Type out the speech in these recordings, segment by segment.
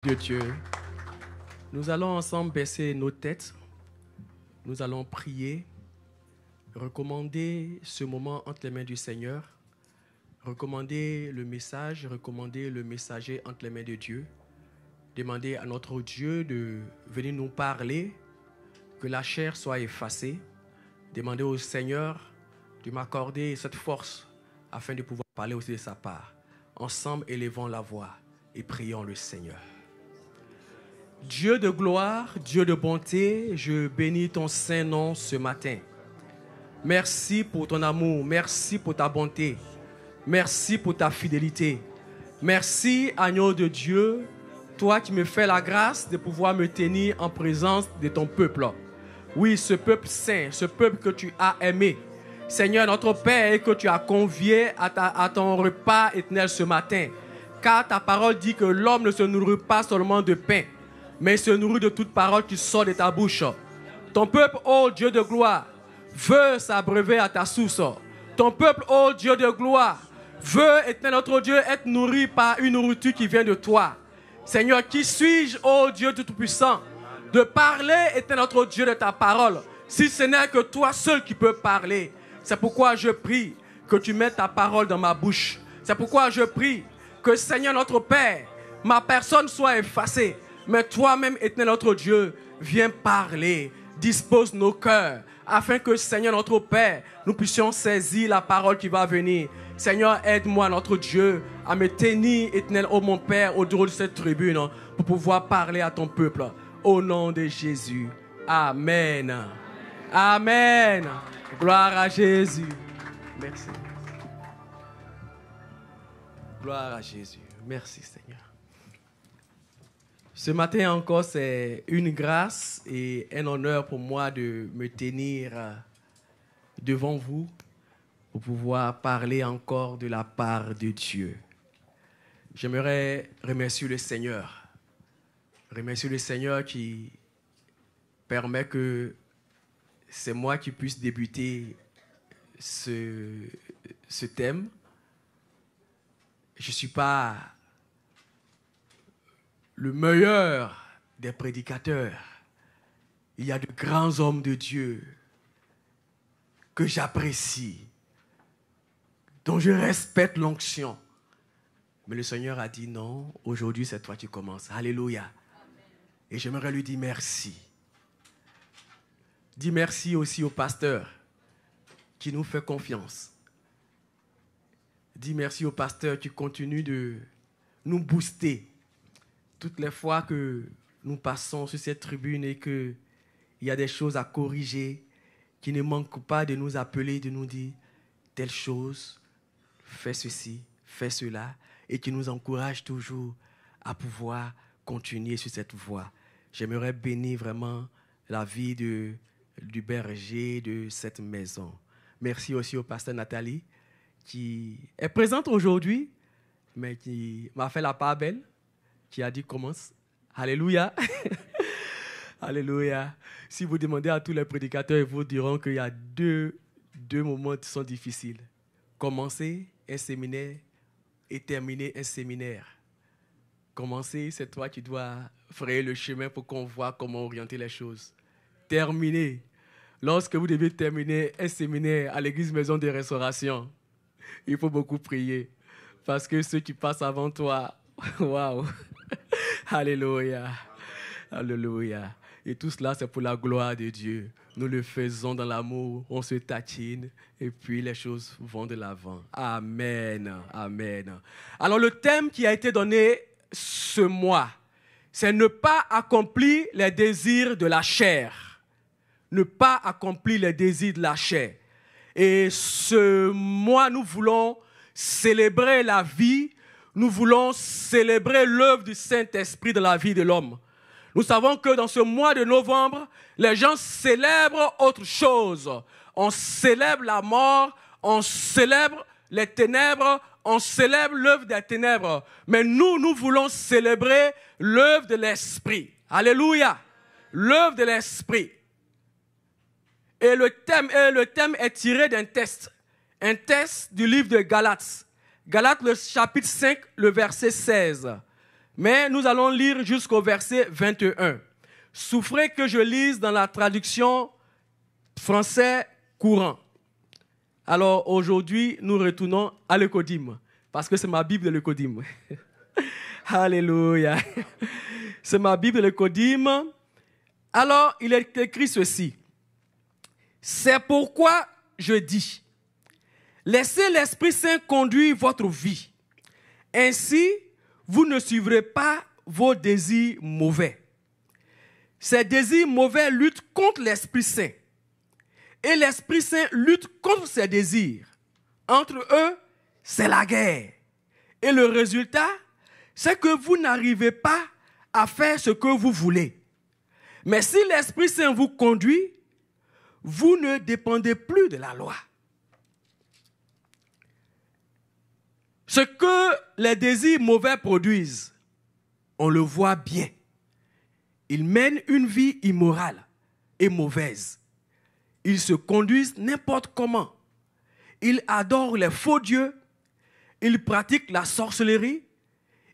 de Dieu. Nous allons ensemble baisser nos têtes. Nous allons prier, recommander ce moment entre les mains du Seigneur, recommander le message, recommander le messager entre les mains de Dieu, demander à notre Dieu de venir nous parler, que la chair soit effacée, demander au Seigneur de m'accorder cette force afin de pouvoir parler aussi de sa part. Ensemble, élevons la voix et prions le Seigneur. Dieu de gloire, Dieu de bonté, je bénis ton saint nom ce matin. Merci pour ton amour, merci pour ta bonté, merci pour ta fidélité. Merci, agneau de Dieu, toi qui me fais la grâce de pouvoir me tenir en présence de ton peuple. Oui, ce peuple saint, ce peuple que tu as aimé. Seigneur, notre Père, et que tu as convié à ton repas éternel ce matin. Car ta parole dit que l'homme ne se nourrit pas seulement de pain, mais se nourrit de toute parole qui sort de ta bouche. Ton peuple, ô Dieu de gloire, veut s'abreuver à ta source. Ton peuple, ô Dieu de gloire, veut, éternel notre Dieu, être nourri par une nourriture qui vient de toi. Seigneur, qui suis-je, ô Dieu Tout-Puissant, de parler, éternel notre Dieu, de ta parole, si ce n'est que toi seul qui peux parler. C'est pourquoi je prie que tu mettes ta parole dans ma bouche. C'est pourquoi je prie que, Seigneur notre Père, ma personne soit effacée. Mais toi-même, éternel notre Dieu, viens parler, dispose nos cœurs, afin que, Seigneur notre Père, nous puissions saisir la parole qui va venir. Seigneur, aide-moi, notre Dieu, à me tenir, éternel, ô mon Père, au dos de cette tribune, pour pouvoir parler à ton peuple. Au nom de Jésus. Amen. Amen. Gloire à Jésus. Merci. Gloire à Jésus. Merci, Seigneur. Ce matin encore, c'est une grâce et un honneur pour moi de me tenir devant vous pour pouvoir parler encore de la part de Dieu. J'aimerais remercier le Seigneur. Remercier le Seigneur qui permet que c'est moi qui puisse débuter ce thème. Je ne suis pas le meilleur des prédicateurs. Il y a de grands hommes de Dieu que j'apprécie, dont je respecte l'onction. Mais le Seigneur a dit non, aujourd'hui c'est toi qui commences. Alléluia. Et j'aimerais lui dire merci. Dis merci aussi au pasteur qui nous fait confiance. Dis merci au pasteur qui continue de nous booster toutes les fois que nous passons sur cette tribune et qu'il y a des choses à corriger, qui ne manquent pas de nous appeler, de nous dire telle chose, fais ceci, fais cela, et qui nous encourage toujours à pouvoir continuer sur cette voie. J'aimerais bénir vraiment la vie du berger de cette maison. Merci aussi au pasteur Nathalie, qui est présente aujourd'hui, mais qui m'a fait la part belle, qui a dit commence. Alléluia. Alléluia. Si vous demandez à tous les prédicateurs, ils vous diront qu'il y a deux moments qui sont difficiles. Commencer un séminaire et terminer un séminaire. Commencer, c'est toi qui dois frayer le chemin pour qu'on voit comment orienter les choses. Terminer. Lorsque vous devez terminer un séminaire à l'église Maison de Restauration, il faut beaucoup prier. Parce que ceux qui passent avant toi, waouh! Alléluia! Alléluia! Et tout cela, c'est pour la gloire de Dieu. Nous le faisons dans l'amour, on se tatine, et puis les choses vont de l'avant. Amen! Amen! Alors, le thème qui a été donné ce mois, c'est ne pas accomplir les désirs de la chair. Ne pas accomplir les désirs de la chair. Et ce mois, nous voulons célébrer la vie, nous voulons célébrer l'œuvre du Saint-Esprit dans la vie de l'homme. Nous savons que dans ce mois de novembre, les gens célèbrent autre chose. On célèbre la mort, on célèbre les ténèbres, on célèbre l'œuvre des ténèbres. Mais nous voulons célébrer l'œuvre de l'Esprit. Alléluia! L'œuvre de l'Esprit. Et le thème est tiré d'un texte. Un texte du livre de Galates. Galates, le chapitre 5, le verset 16. Mais nous allons lire jusqu'au verset 21. Souffrez que je lise dans la traduction français courant. Alors aujourd'hui, nous retournons à l'Ecodim, parce que c'est ma Bible de l'Ecodim. Alléluia. C'est ma Bible de l'Ecodim. Alors, il est écrit ceci. C'est pourquoi je dis, laissez l'Esprit Saint conduire votre vie. Ainsi, vous ne suivrez pas vos désirs mauvais. Ces désirs mauvais luttent contre l'Esprit Saint. Et l'Esprit Saint lutte contre ces désirs. Entre eux, c'est la guerre. Et le résultat, c'est que vous n'arrivez pas à faire ce que vous voulez. Mais si l'Esprit Saint vous conduit, vous ne dépendez plus de la loi. Ce que les désirs mauvais produisent, on le voit bien. Ils mènent une vie immorale et mauvaise. Ils se conduisent n'importe comment. Ils adorent les faux dieux. Ils pratiquent la sorcellerie.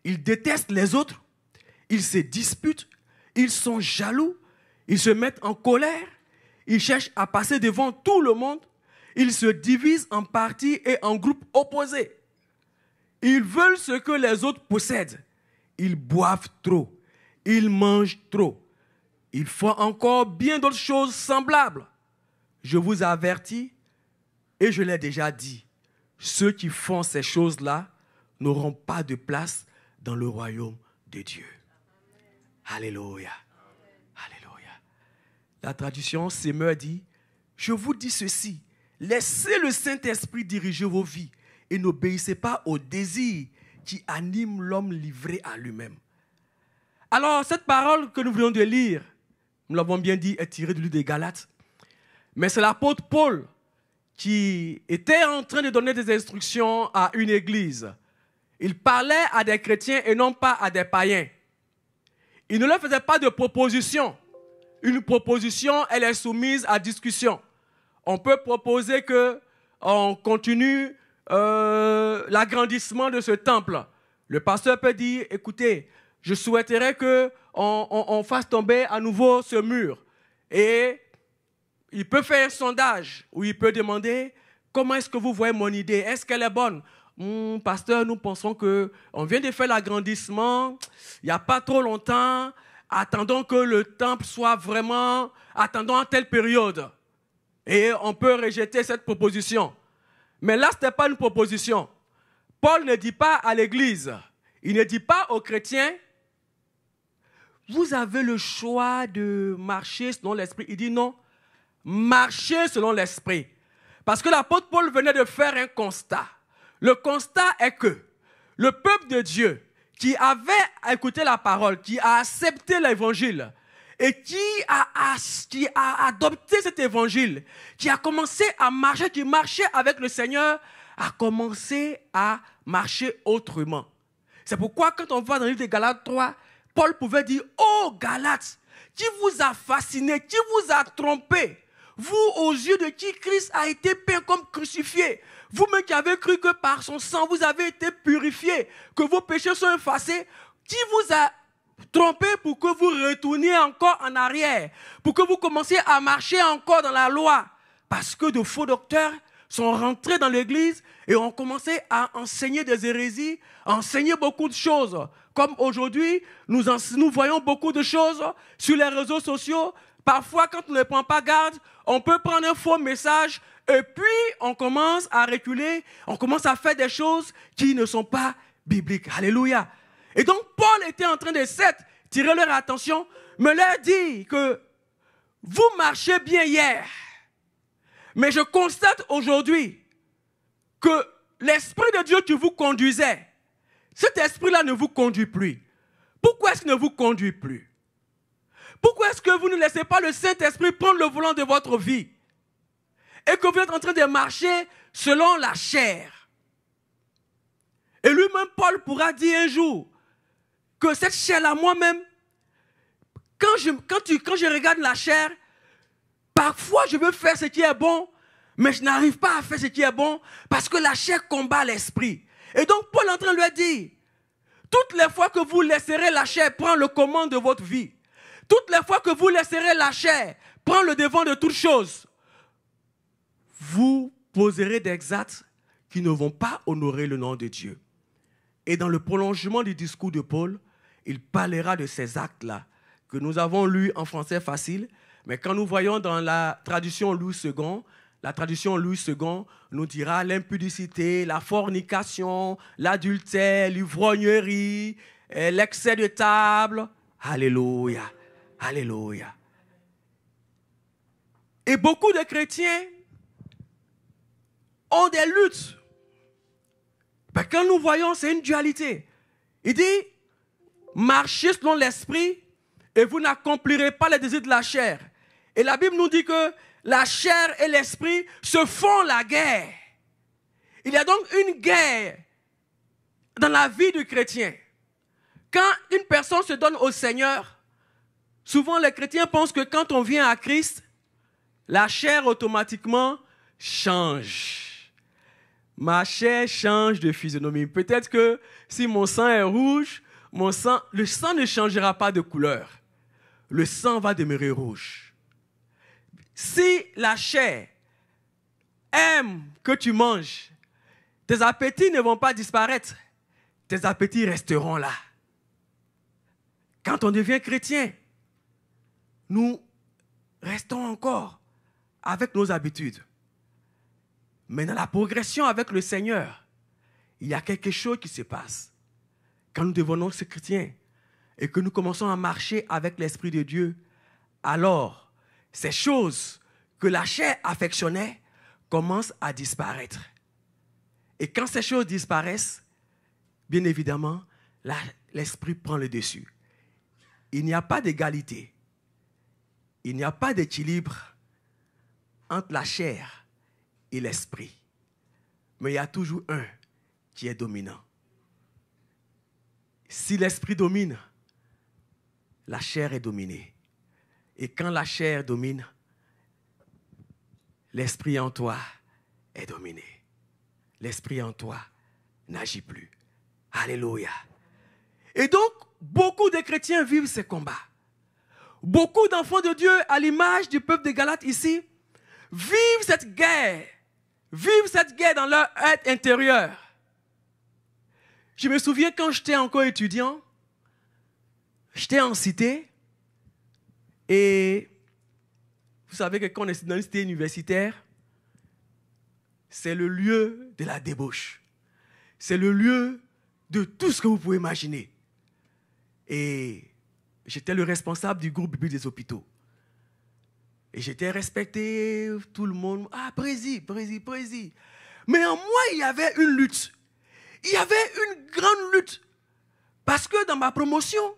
Ils détestent les autres. Ils se disputent. Ils sont jaloux. Ils se mettent en colère. Ils cherchent à passer devant tout le monde. Ils se divisent en partis et en groupes opposés. Ils veulent ce que les autres possèdent. Ils boivent trop. Ils mangent trop. Ils font encore bien d'autres choses semblables. Je vous avertis, et je l'ai déjà dit, ceux qui font ces choses-là n'auront pas de place dans le royaume de Dieu. Alléluia. Alléluia. La traduction Semeur dit, je vous dis ceci, laissez le Saint-Esprit diriger vos vies et n'obéissez pas aux désirs qui animent l'homme livré à lui-même. Alors, cette parole que nous venons de lire, nous l'avons bien dit, est tirée du livre des Galates. Mais c'est l'apôtre Paul qui était en train de donner des instructions à une église. Il parlait à des chrétiens et non pas à des païens. Il ne leur faisait pas de proposition. Une proposition, elle est soumise à discussion. On peut proposer qu'on continue l'agrandissement de ce temple. Le pasteur peut dire, écoutez, je souhaiterais qu'on fasse tomber à nouveau ce mur. Et il peut faire un sondage où il peut demander, comment est-ce que vous voyez mon idée? Est-ce qu'elle est bonne? Pasteur, nous pensons qu'on vient de faire l'agrandissement, il n'y a pas trop longtemps, attendons que le temple soit vraiment, attendons à telle période. Et on peut rejeter cette proposition. Mais là, ce n'était pas une proposition. Paul ne dit pas à l'église, il ne dit pas aux chrétiens, vous avez le choix de marcher selon l'esprit. Il dit non, marchez selon l'esprit. Parce que l'apôtre Paul venait de faire un constat. Le constat est que le peuple de Dieu qui avait écouté la parole, qui a accepté l'évangile et qui a adopté cet évangile, qui a commencé à marcher, qui marchait avec le Seigneur, a commencé à marcher autrement. C'est pourquoi quand on va dans le livre de Galates 3, Paul pouvait dire, « Oh Galates, qui vous a fasciné, qui vous a trompé, vous aux yeux de qui Christ a été peint comme crucifié, vous-même qui avez cru que par son sang vous avez été purifiés, que vos péchés sont effacés, qui vous a trompé pour que vous retourniez encore en arrière, pour que vous commenciez à marcher encore dans la loi, parce que de faux docteurs sont rentrés dans l'église et ont commencé à enseigner des hérésies, à enseigner beaucoup de choses. Comme aujourd'hui, nous voyons beaucoup de choses sur les réseaux sociaux. Parfois, quand on ne prend pas garde, on peut prendre un faux message et puis on commence à reculer, on commence à faire des choses qui ne sont pas bibliques. Alléluia. Et donc, Paul était en train de tirer leur attention, me leur dire que vous marchez bien hier, mais je constate aujourd'hui que l'Esprit de Dieu qui vous conduisait, cet esprit-là ne vous conduit plus. Pourquoi est-ce qu'il ne vous conduit plus? Pourquoi est-ce que vous ne laissez pas le Saint-Esprit prendre le volant de votre vie et que vous êtes en train de marcher selon la chair? Et lui-même, Paul pourra dire un jour que cette chair-là, moi-même, quand je regarde la chair, parfois je veux faire ce qui est bon, mais je n'arrive pas à faire ce qui est bon parce que la chair combat l'esprit. Et donc Paul est en train de lui dire, Toutes les fois que vous laisserez la chair prendre le commande de votre vie, toutes les fois que vous laisserez la chair prendre le devant de toutes choses, vous poserez des actes qui ne vont pas honorer le nom de Dieu. Et dans le prolongement du discours de Paul, il parlera de ces actes-là que nous avons lus en français facile, mais quand nous voyons dans la traduction Louis II, la traduction Louis II nous dira l'impudicité, la fornication, l'adultère, l'ivrognerie, l'excès de table. Alléluia, alléluia. Et beaucoup de chrétiens ont des luttes. Ben, quand nous voyons, c'est une dualité. Il dit, marchez selon l'esprit et vous n'accomplirez pas les désirs de la chair. Et la Bible nous dit que la chair et l'esprit se font la guerre. Il y a donc une guerre dans la vie du chrétien. Quand une personne se donne au Seigneur, souvent les chrétiens pensent que quand on vient à Christ, la chair automatiquement change. Ma chair change de physionomie. Peut-être que si mon sang est rouge, le sang ne changera pas de couleur. Le sang va demeurer rouge. Si la chair aime que tu manges, tes appétits ne vont pas disparaître. Tes appétits resteront là. Quand on devient chrétien, nous restons encore avec nos habitudes. Mais dans la progression avec le Seigneur, il y a quelque chose qui se passe. Quand nous devenons ces chrétiens et que nous commençons à marcher avec l'Esprit de Dieu, alors ces choses que la chair affectionnait commencent à disparaître. Et quand ces choses disparaissent, bien évidemment, l'Esprit prend le dessus. Il n'y a pas d'égalité. Il n'y a pas d'équilibre entre la chair et l'esprit. Mais il y a toujours un qui est dominant. Si l'esprit domine, la chair est dominée. Et quand la chair domine, l'esprit en toi est dominé. L'esprit en toi n'agit plus. Alléluia. Et donc, beaucoup de chrétiens vivent ces combats. Beaucoup d'enfants de Dieu, à l'image du peuple de Galates ici, vivent cette guerre dans leur être intérieur. Je me souviens quand j'étais encore étudiant, j'étais en cité, et vous savez que quand on est dans une cité universitaire, c'est le lieu de la débauche. C'est le lieu de tout ce que vous pouvez imaginer. Et j'étais le responsable du groupe biblique des hôpitaux. Et j'étais respecté, tout le monde. Ah, prési. Mais en moi, il y avait une lutte. Il y avait une grande lutte. Parce que dans ma promotion,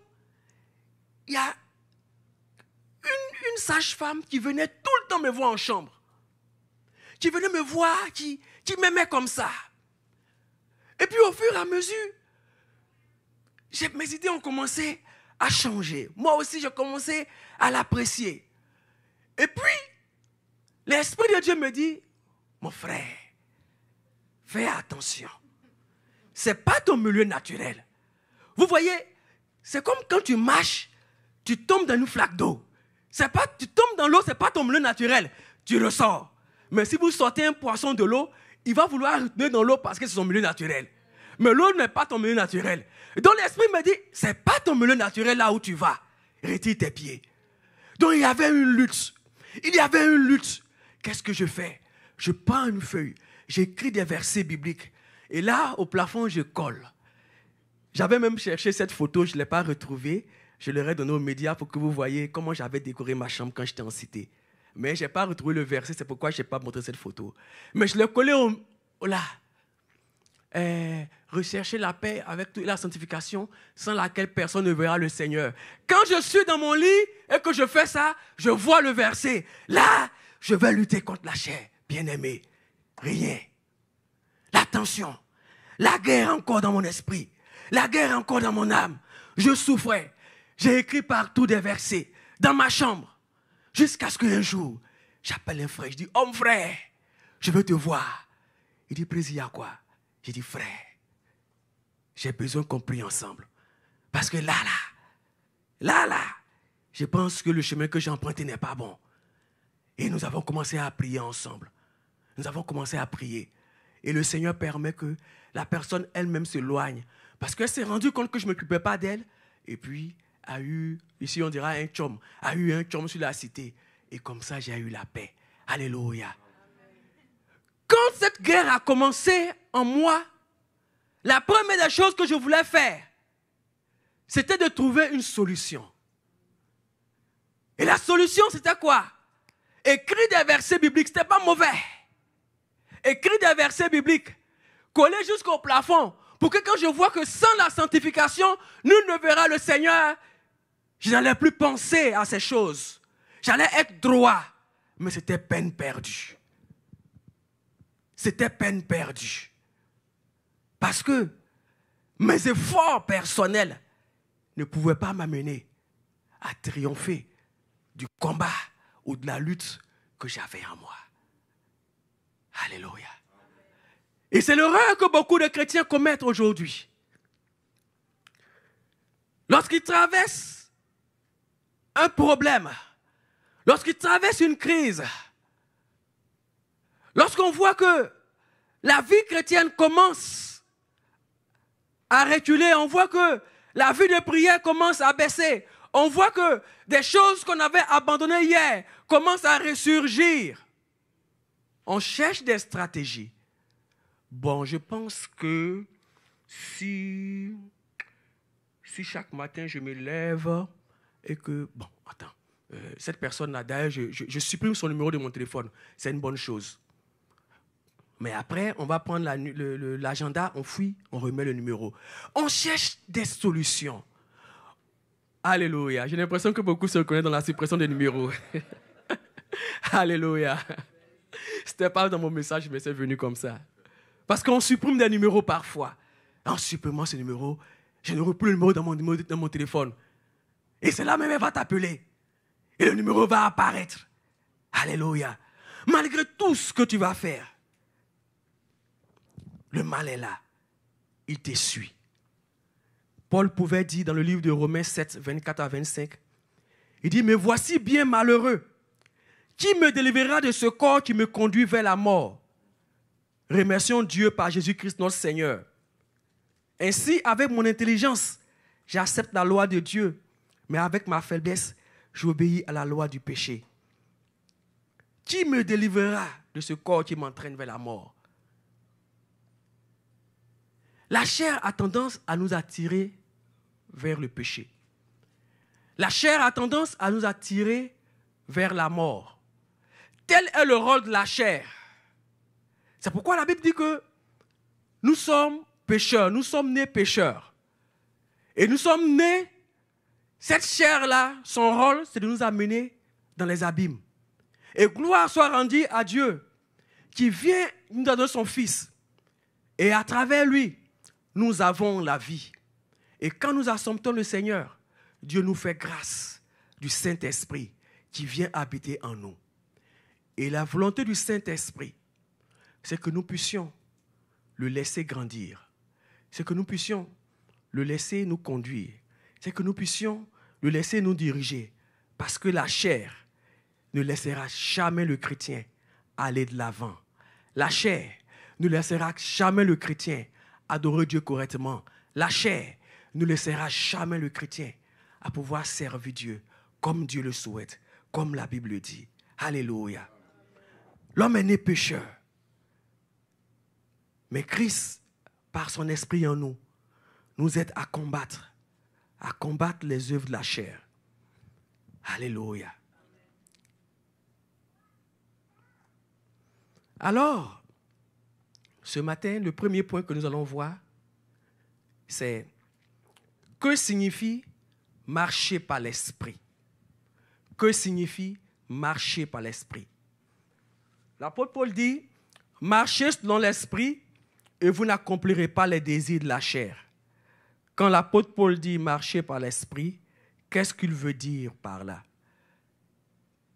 il y a une sage-femme qui venait tout le temps me voir en chambre. Qui venait me voir, qui m'aimait comme ça. Et puis au fur et à mesure, mes idées ont commencé à changer. Moi aussi, j'ai commencé à l'apprécier. Et puis, l'Esprit de Dieu me dit, mon frère, fais attention. Ce n'est pas ton milieu naturel. Vous voyez, c'est comme quand tu marches, tu tombes dans une flaque d'eau. Tu tombes dans l'eau, ce n'est pas ton milieu naturel. Tu ressors. Mais si vous sortez un poisson de l'eau, il va vouloir retenir dans l'eau parce que c'est son milieu naturel. Mais l'eau n'est pas ton milieu naturel. Donc l'Esprit me dit, ce n'est pas ton milieu naturel là où tu vas. Retire tes pieds. Donc il y avait une lutte. Qu'est-ce que je fais? Je prends une feuille, j'écris des versets bibliques. Et là, au plafond, je colle. J'avais même cherché cette photo, je ne l'ai pas retrouvée. Je l'aurais donnée aux médias pour que vous voyez comment j'avais décoré ma chambre quand j'étais en cité. Mais je n'ai pas retrouvé le verset, c'est pourquoi je n'ai pas montré cette photo. Mais je l'ai collé là. Rechercher la paix avec la sanctification sans laquelle personne ne verra le Seigneur. Quand je suis dans mon lit et que je fais ça, je vois le verset. Là, je vais lutter contre la chair. Bien-aimé, rien. La tension, la guerre encore dans mon esprit, la guerre encore dans mon âme. Je souffrais. J'ai écrit partout des versets dans ma chambre jusqu'à ce qu'un jour, j'appelle un frère. Je dis, homme frère, je veux te voir. Il dit, président, quoi? J'ai dit, frère, j'ai besoin qu'on prie ensemble. Parce que là, je pense que le chemin que j'ai emprunté n'est pas bon. Et nous avons commencé à prier ensemble. Nous avons commencé à prier. Et le Seigneur permet que la personne elle-même s'éloigne. Parce qu'elle s'est rendue compte que je ne m'occupais pas d'elle. Et puis, a eu, ici on dira un chum, a eu un chum sur la cité. Et comme ça, j'ai eu la paix. Alléluia. Quand cette guerre a commencé en moi, la première des choses que je voulais faire, c'était de trouver une solution. Et la solution, c'était quoi? Écrire des versets bibliques, ce n'était pas mauvais. Écrire des versets bibliques, coller jusqu'au plafond, pour que quand je vois que sans la sanctification, nul ne verra le Seigneur, je n'allais plus penser à ces choses. J'allais être droit, mais c'était peine perdue. C'était peine perdue. Parce que mes efforts personnels ne pouvaient pas m'amener à triompher du combat ou de la lutte que j'avais en moi. Alléluia. Et c'est l'erreur que beaucoup de chrétiens commettent aujourd'hui. Lorsqu'ils traversent un problème, lorsqu'ils traversent une crise, lorsqu'on voit que la vie chrétienne commence à reculer, on voit que la vie de prière commence à baisser, on voit que des choses qu'on avait abandonnées hier commencent à ressurgir. On cherche des stratégies. Bon, je pense que si chaque matin je me lève et que... Bon, attends, cette personne-là, d'ailleurs, je supprime son numéro de mon téléphone. C'est une bonne chose. Mais après, on va prendre l'agenda, on fouille, on remet le numéro. On cherche des solutions. Alléluia. J'ai l'impression que beaucoup se reconnaissent dans la suppression des numéros. Alléluia. Ce n'était pas dans mon message, mais c'est venu comme ça. Parce qu'on supprime des numéros parfois. En supprimant ce numéro, je n'aurai plus le numéro dans mon téléphone. Et cela même, elle va t'appeler. Et le numéro va apparaître. Alléluia. Malgré tout ce que tu vas faire, le mal est là. Il te suit. Paul pouvait dire dans le livre de Romains 7, 24 à 25, il dit, « Mais voici bien malheureux. Qui me délivrera de ce corps qui me conduit vers la mort? Remercions Dieu par Jésus-Christ notre Seigneur. Ainsi, avec mon intelligence, j'accepte la loi de Dieu, mais avec ma faiblesse, j'obéis à la loi du péché. Qui me délivrera de ce corps qui m'entraîne vers la mort? » La chair a tendance à nous attirer vers le péché. La chair a tendance à nous attirer vers la mort. Tel est le rôle de la chair. C'est pourquoi la Bible dit que nous sommes pécheurs, nous sommes nés pécheurs. Et nous sommes nés, cette chair-là, son rôle, c'est de nous amener dans les abîmes. Et gloire soit rendue à Dieu, qui vient nous donner son Fils. Et à travers lui, nous avons la vie. Et quand nous acceptons le Seigneur, Dieu nous fait grâce du Saint-Esprit qui vient habiter en nous. Et la volonté du Saint-Esprit, c'est que nous puissions le laisser grandir. C'est que nous puissions le laisser nous conduire. C'est que nous puissions le laisser nous diriger. Parce que la chair ne laissera jamais le chrétien aller de l'avant. La chair ne laissera jamais le chrétien adorer Dieu correctement. La chair ne laissera jamais le chrétien à pouvoir servir Dieu comme Dieu le souhaite, comme la Bible dit. Alléluia. L'homme est né pécheur. Mais Christ, par son esprit en nous, nous aide à combattre les œuvres de la chair. Alléluia. Alors, ce matin, le premier point que nous allons voir, c'est que signifie marcher par l'esprit? Que signifie marcher par l'esprit? L'apôtre Paul dit, marchez selon l'esprit et vous n'accomplirez pas les désirs de la chair. Quand l'apôtre Paul dit marcher par l'esprit, qu'est-ce qu'il veut dire par là?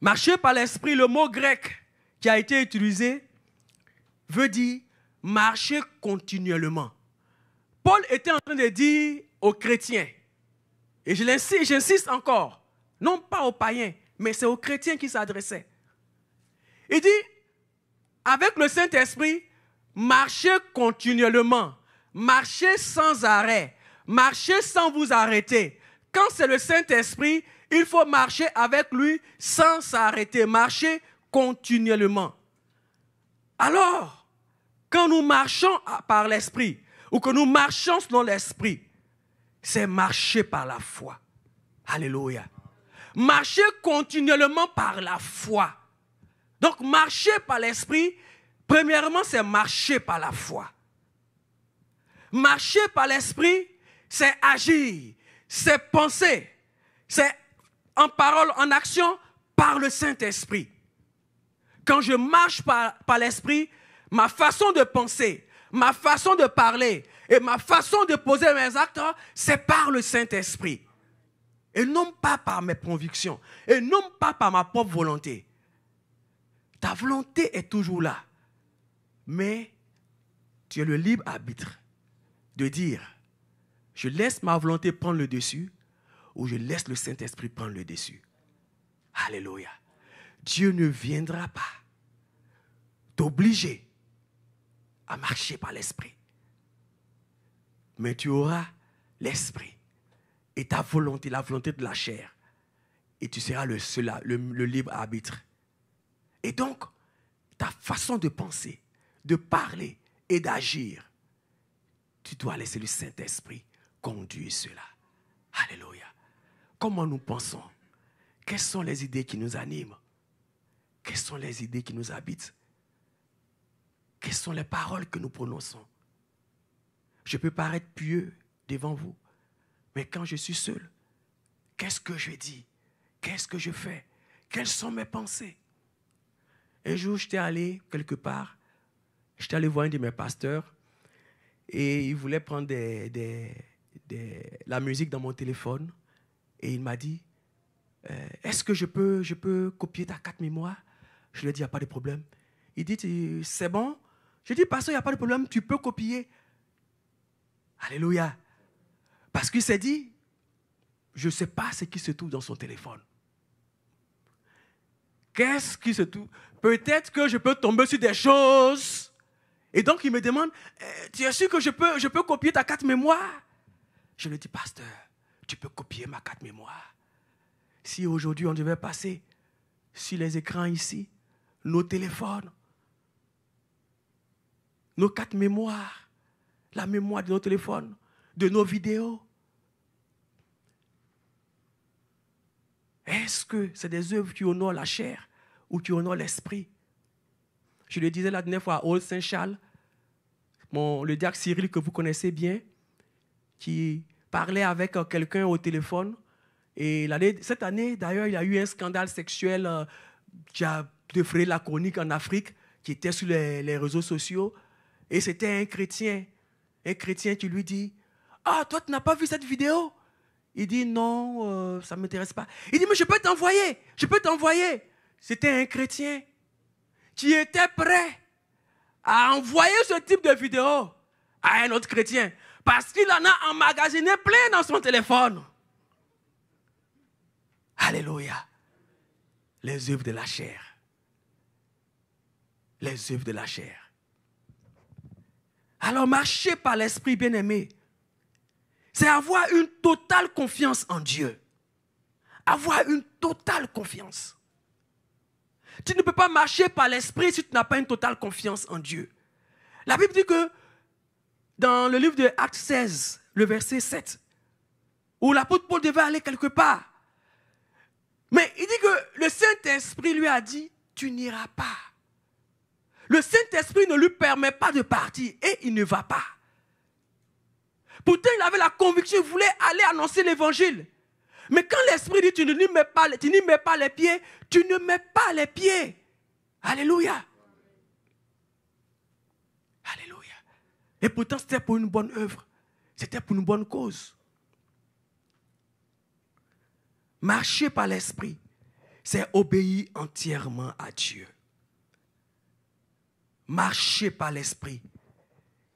Marcher par l'esprit, le mot grec qui a été utilisé veut dire marcher continuellement. Paul était en train de dire aux chrétiens, et j'insiste encore, non pas aux païens, mais c'est aux chrétiens qui s'adressait. Il dit, avec le Saint-Esprit, marchez continuellement, marchez sans arrêt, marchez sans vous arrêter. Quand c'est le Saint-Esprit, il faut marcher avec lui sans s'arrêter, marcher continuellement. Alors, quand nous marchons par l'Esprit, ou que nous marchons selon l'Esprit, c'est marcher par la foi. Alléluia. Marcher continuellement par la foi. Donc, marcher par l'Esprit, premièrement, c'est marcher par la foi. Marcher par l'Esprit, c'est agir, c'est penser, c'est en parole, en action, par le Saint-Esprit. Quand je marche par l'Esprit, ma façon de penser, ma façon de parler et ma façon de poser mes actes, c'est par le Saint-Esprit. Et non pas par mes convictions, et non pas par ma propre volonté. Ta volonté est toujours là. Mais tu as le libre arbitre de dire, je laisse ma volonté prendre le dessus ou je laisse le Saint-Esprit prendre le dessus. Alléluia. Dieu ne viendra pas t'obliger à marcher par l'Esprit. Mais tu auras l'Esprit et ta volonté, la volonté de la chair. Et tu seras le libre arbitre. Et donc, ta façon de penser, de parler et d'agir, tu dois laisser le Saint-Esprit conduire cela. Alléluia. Comment nous pensons? Quelles sont les idées qui nous animent? Quelles sont les idées qui nous habitent? Quelles sont les paroles que nous prononçons? Je peux paraître pieux devant vous, mais quand je suis seul, qu'est-ce que je dis? Qu'est-ce que je fais? Quelles sont mes pensées? Un jour, j'étais allé quelque part, j'étais allé voir un de mes pasteurs et il voulait prendre la musique dans mon téléphone et il m'a dit, est-ce que je peux copier ta carte mémoire? Je lui ai dit, il n'y a pas de problème. Il dit, c'est bon? Je dis, pasteur, il n'y a pas de problème, tu peux copier. Alléluia. Parce qu'il s'est dit, je ne sais pas ce qui se trouve dans son téléphone. Qu'est-ce qui se trouve? Peut-être que je peux tomber sur des choses. Et donc, il me demande, tu es sûr que je peux copier ta carte mémoire? Je lui dis, pasteur, tu peux copier ma carte mémoire. Si aujourd'hui, on devait passer sur les écrans ici, nos téléphones, nos cartes mémoire, la mémoire de nos téléphones, de nos vidéos, est-ce que c'est des œuvres qui honorent la chair ou qui honorent l'esprit? Je le disais la dernière fois à Old Saint-Charles, le diacre Cyril que vous connaissez bien, qui parlait avec quelqu'un au téléphone. Et cette année, d'ailleurs, il y a eu un scandale sexuel qui a défrayé la chronique en Afrique, qui était sur les réseaux sociaux. Et c'était un chrétien qui lui dit, « Ah, toi, tu n'as pas vu cette vidéo ?» Il dit, « Non, ça ne m'intéresse pas. » Il dit, « Mais je peux t'envoyer. » C'était un chrétien qui était prêt à envoyer ce type de vidéo à un autre chrétien parce qu'il en a emmagasiné plein dans son téléphone. Alléluia. Les œuvres de la chair. Les œuvres de la chair. Alors, marcher par l'Esprit, bien-aimé, c'est avoir une totale confiance en Dieu. Avoir une totale confiance. Tu ne peux pas marcher par l'Esprit si tu n'as pas une totale confiance en Dieu. La Bible dit que dans le livre de Actes 16, le verset 7, où l'apôtre Paul devait aller quelque part, mais il dit que le Saint-Esprit lui a dit, tu n'iras pas. Le Saint-Esprit ne lui permet pas de partir et il ne va pas. Pourtant, il avait la conviction, il voulait aller annoncer l'évangile. Mais quand l'Esprit dit, tu n'y mets pas les pieds, tu ne mets pas les pieds. Alléluia. Alléluia. Et pourtant, c'était pour une bonne œuvre. C'était pour une bonne cause. Marcher par l'Esprit, c'est obéir entièrement à Dieu. Marcher par l'Esprit,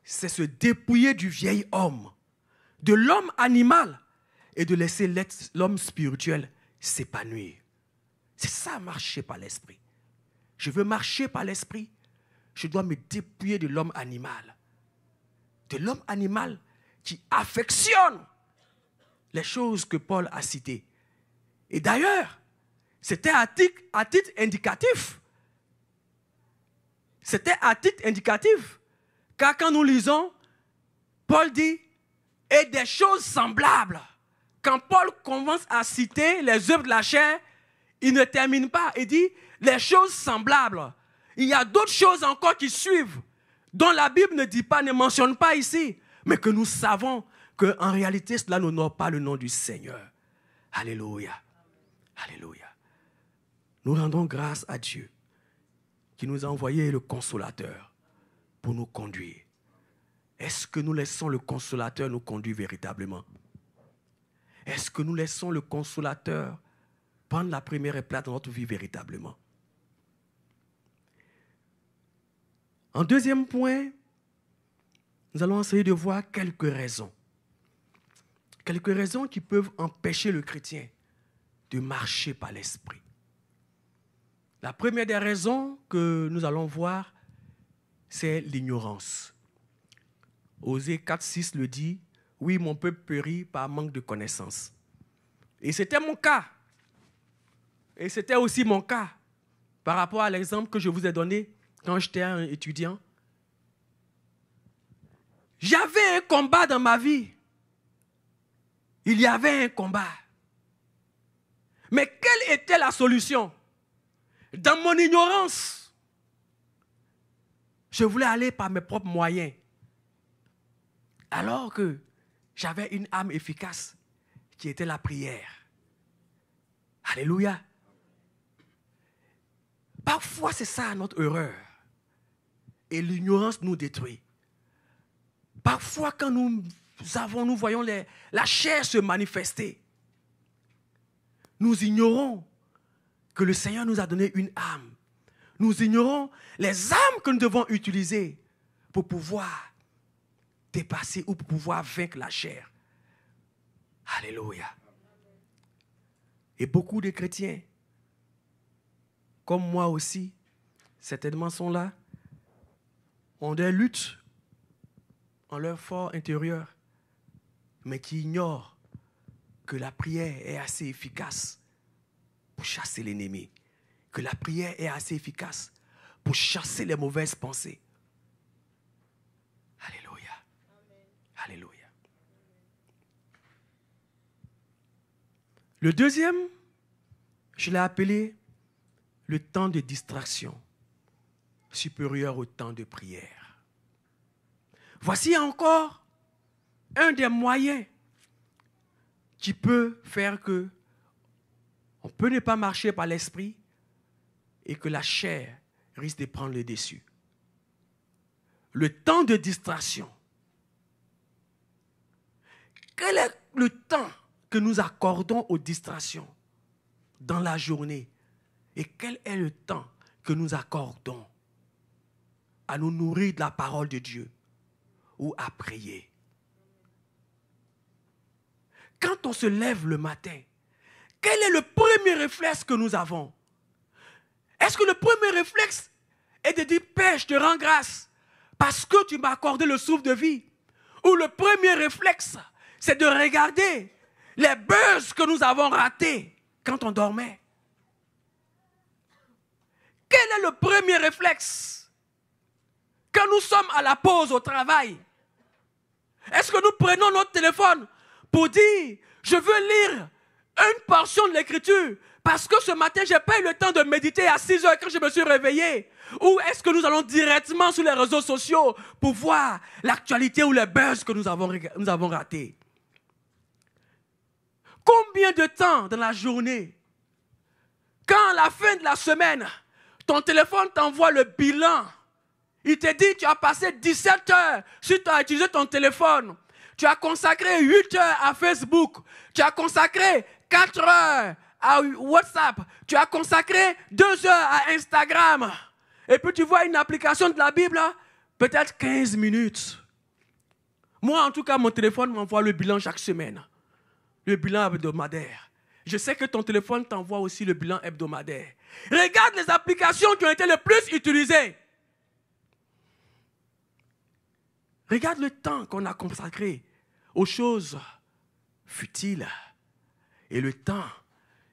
c'est se dépouiller du vieil homme, de l'homme animal, et de laisser l'homme spirituel s'épanouir. C'est ça, marcher par l'esprit. Je veux marcher par l'esprit, je dois me dépouiller de l'homme animal. De l'homme animal qui affectionne les choses que Paul a citées. Et d'ailleurs, c'était à titre indicatif. C'était à titre indicatif. Car quand nous lisons, Paul dit, et des choses semblables. Quand Paul commence à citer les œuvres de la chair, il ne termine pas. Il dit, les choses semblables. Il y a d'autres choses encore qui suivent, dont la Bible ne dit pas, ne mentionne pas ici, mais que nous savons qu'en réalité, cela n'honore pas le nom du Seigneur. Alléluia. Alléluia. Nous rendons grâce à Dieu qui nous a envoyé le Consolateur pour nous conduire. Est-ce que nous laissons le Consolateur nous conduire véritablement? Est-ce que nous laissons le Consolateur prendre la première place dans notre vie véritablement? En deuxième point, nous allons essayer de voir quelques raisons. Quelques raisons qui peuvent empêcher le chrétien de marcher par l'esprit. La première des raisons que nous allons voir, c'est l'ignorance. Osée 4,6 le dit, « Oui, mon peuple périt par manque de connaissance. » Et c'était mon cas. Et c'était aussi mon cas par rapport à l'exemple que je vous ai donné quand j'étais un étudiant. J'avais un combat dans ma vie. Il y avait un combat. Mais quelle était la solution? Dans mon ignorance, je voulais aller par mes propres moyens. Alors que j'avais une âme efficace qui était la prière. Alléluia. Parfois, c'est ça notre erreur. Et l'ignorance nous détruit. Parfois, quand nous voyons la chair se manifester, nous ignorons que le Seigneur nous a donné une âme. Nous ignorons les âmes que nous devons utiliser pour pouvoir dépasser ou pour pouvoir vaincre la chair. Alléluia. Et beaucoup de chrétiens, comme moi aussi, certainement sont là, ont des luttes en leur fort intérieur, mais qui ignorent que la prière est assez efficace pour chasser l'ennemi, que la prière est assez efficace pour chasser les mauvaises pensées. Alléluia. Alléluia. Le deuxième, je l'ai appelé le temps de distraction supérieur au temps de prière. Voici encore un des moyens qui peut faire que on peut ne pas marcher par l'esprit et que la chair risque de prendre le dessus. Le temps de distraction. Quel est le temps que nous accordons aux distractions dans la journée? Et quel est le temps que nous accordons à nous nourrir de la parole de Dieu ou à prier? Quand on se lève le matin, quel est le premier réflexe que nous avons? Est-ce que le premier réflexe est de dire, Père, je te rends grâce parce que tu m'as accordé le souffle de vie? Ou le premier réflexe, c'est de regarder les buzz que nous avons ratés quand on dormait? Quel est le premier réflexe quand nous sommes à la pause au travail? Est-ce que nous prenons notre téléphone pour dire, je veux lire une portion de l'écriture parce que ce matin, je n'ai pas eu le temps de méditer à 6 heures quand je me suis réveillé? Ou est-ce que nous allons directement sur les réseaux sociaux pour voir l'actualité ou les buzz que nous avons ratés? Combien de temps dans la journée, quand à la fin de la semaine, ton téléphone t'envoie le bilan, il te dit tu as passé 17 heures si tu as utilisé ton téléphone, tu as consacré 8 heures à Facebook, tu as consacré 4 heures à WhatsApp, tu as consacré 2 heures à Instagram, et puis tu vois une application de la Bible, peut-être 15 minutes. Moi, en tout cas, mon téléphone m'envoie le bilan chaque semaine. Le bilan hebdomadaire. Je sais que ton téléphone t'envoie aussi le bilan hebdomadaire. Regarde les applications qui ont été le plus utilisées. Regarde le temps qu'on a consacré aux choses futiles et le temps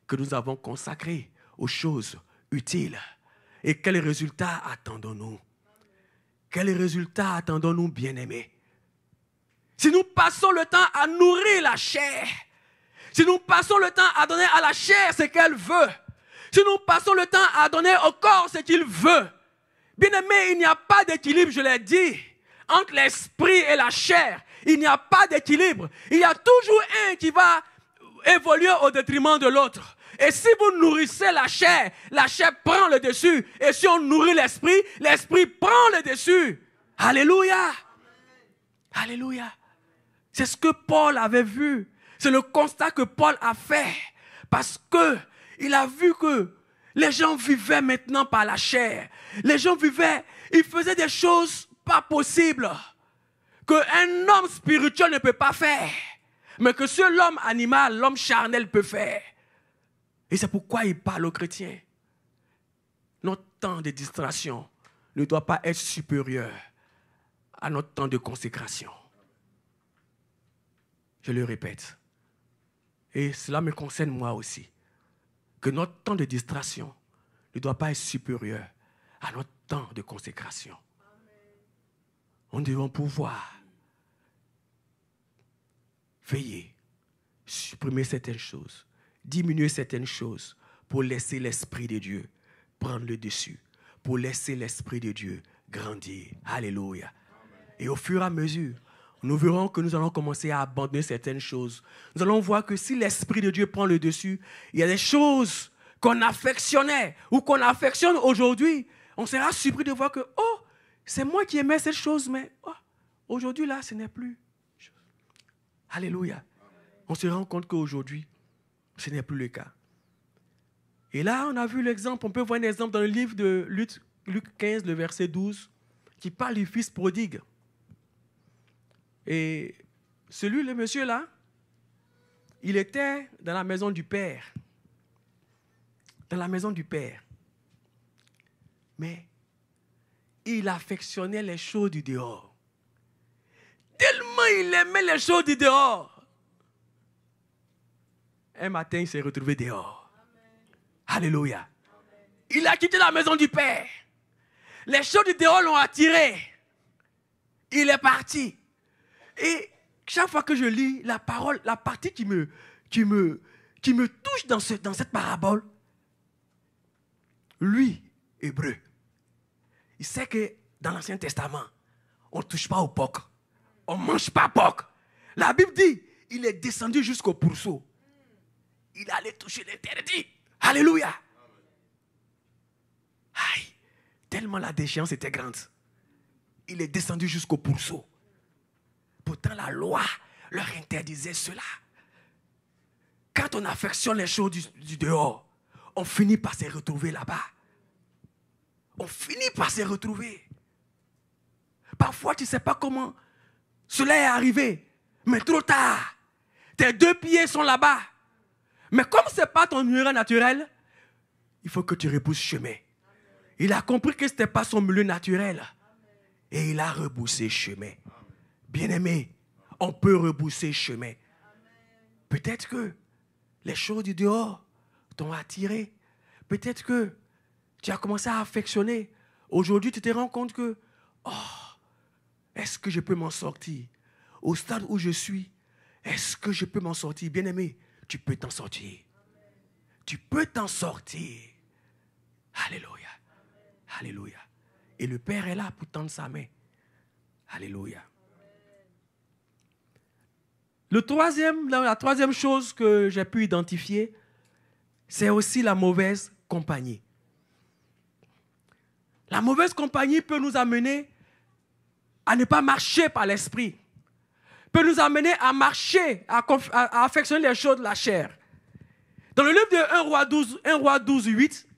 que nous avons consacré aux choses utiles. Et quels résultats attendons-nous? Quels résultats attendons-nous, bien-aimés? Si nous passons le temps à nourrir la chair, si nous passons le temps à donner à la chair ce qu'elle veut, si nous passons le temps à donner au corps ce qu'il veut, bien-aimés, il n'y a pas d'équilibre, je l'ai dit, entre l'esprit et la chair. Il n'y a pas d'équilibre. Il y a toujours un qui va évoluer au détriment de l'autre. Et si vous nourrissez la chair prend le dessus. Et si on nourrit l'esprit prend le dessus. Alléluia. Alléluia. C'est ce que Paul avait vu. C'est le constat que Paul a fait. Parce qu'il a vu que les gens vivaient maintenant par la chair. Les gens vivaient, ils faisaient des choses pas possibles. Qu'un homme spirituel ne peut pas faire. Mais que seul l'homme animal, l'homme charnel peut faire. Et c'est pourquoi il parle aux chrétiens. Notre temps de distraction ne doit pas être supérieur à notre temps de consécration. Je le répète. Et cela me concerne moi aussi. Que notre temps de distraction ne doit pas être supérieur à notre temps de consécration. Nous devons pouvoir veiller, supprimer certaines choses, diminuer certaines choses pour laisser l'Esprit de Dieu prendre le dessus, pour laisser l'Esprit de Dieu grandir. Alléluia. Et au fur et à mesure, nous verrons que nous allons commencer à abandonner certaines choses. Nous allons voir que si l'Esprit de Dieu prend le dessus, il y a des choses qu'on affectionnait ou qu'on affectionne aujourd'hui. On sera surpris de voir que, oh, c'est moi qui aimais cette chose, mais aujourd'hui, là, ce n'est plus. Alléluia. On se rend compte qu'aujourd'hui, ce n'est plus le cas. Et là, on a vu l'exemple, on peut voir un exemple dans le livre de Luc 15, le verset 12, qui parle du fils prodigue. Et le monsieur là, il était dans la maison du père. Dans la maison du père. Mais il affectionnait les choses du dehors. Tellement il aimait les choses du dehors. Un matin, il s'est retrouvé dehors. Amen. Alléluia. Amen. Il a quitté la maison du père. Les choses du dehors l'ont attiré. Il est parti. Et chaque fois que je lis la parole, la partie qui me touche dans cette parabole, lui, hébreu, il sait que dans l'Ancien Testament, on ne touche pas au porc. On ne mange pas porc. La Bible dit, il est descendu jusqu'au pourceau. Il allait toucher l'interdit. Alléluia. Aïe, tellement la déchéance était grande. Il est descendu jusqu'au pourceau. Pourtant, la loi leur interdisait cela. Quand on affectionne les choses du dehors, on finit par se retrouver là-bas. On finit par se retrouver. Parfois, tu ne sais pas comment cela est arrivé, mais trop tard. Tes deux pieds sont là-bas. Mais comme ce n'est pas ton milieu naturel, il faut que tu repousses chemin. Il a compris que ce n'était pas son milieu naturel. Et il a rebroussé chemin. Bien-aimé, on peut rebousser chemin. Peut-être que les choses du dehors t'ont attiré. Peut-être que tu as commencé à affectionner. Aujourd'hui, tu te rends compte que, est-ce que je peux m'en sortir? Au stade où je suis, est-ce que je peux m'en sortir? Bien-aimé, tu peux t'en sortir. Tu peux t'en sortir. Alléluia. Alléluia. Et le Père est là pour tendre sa main. Alléluia. La troisième chose que j'ai pu identifier, c'est aussi la mauvaise compagnie. La mauvaise compagnie peut nous amener à ne pas marcher par l'esprit. Peut nous amener à marcher, à affectionner les choses de la chair. Dans le livre de 1 roi 12, 8,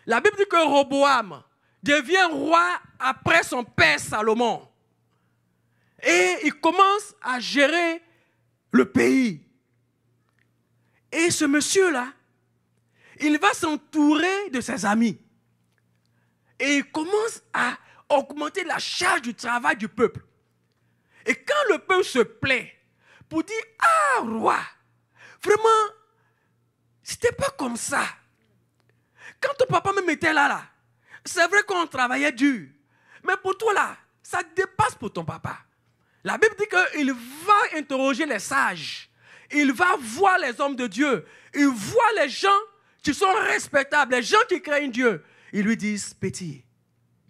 la Bible dit que Roboam devient roi après son père Salomon. Et il commence à gérer le pays. Et ce monsieur-là, il va s'entourer de ses amis. Et il commence à augmenter la charge du travail du peuple. Et quand le peuple se plaint pour dire, ah, roi, vraiment, c'était pas comme ça. Quand ton papa me mettait là, c'est vrai qu'on travaillait dur. Mais pour toi, là, ça dépasse pour ton papa. La Bible dit qu'il va interroger les sages. Il va voir les hommes de Dieu. Il voit les gens qui sont respectables, les gens qui craignent Dieu. Ils lui disent, petit,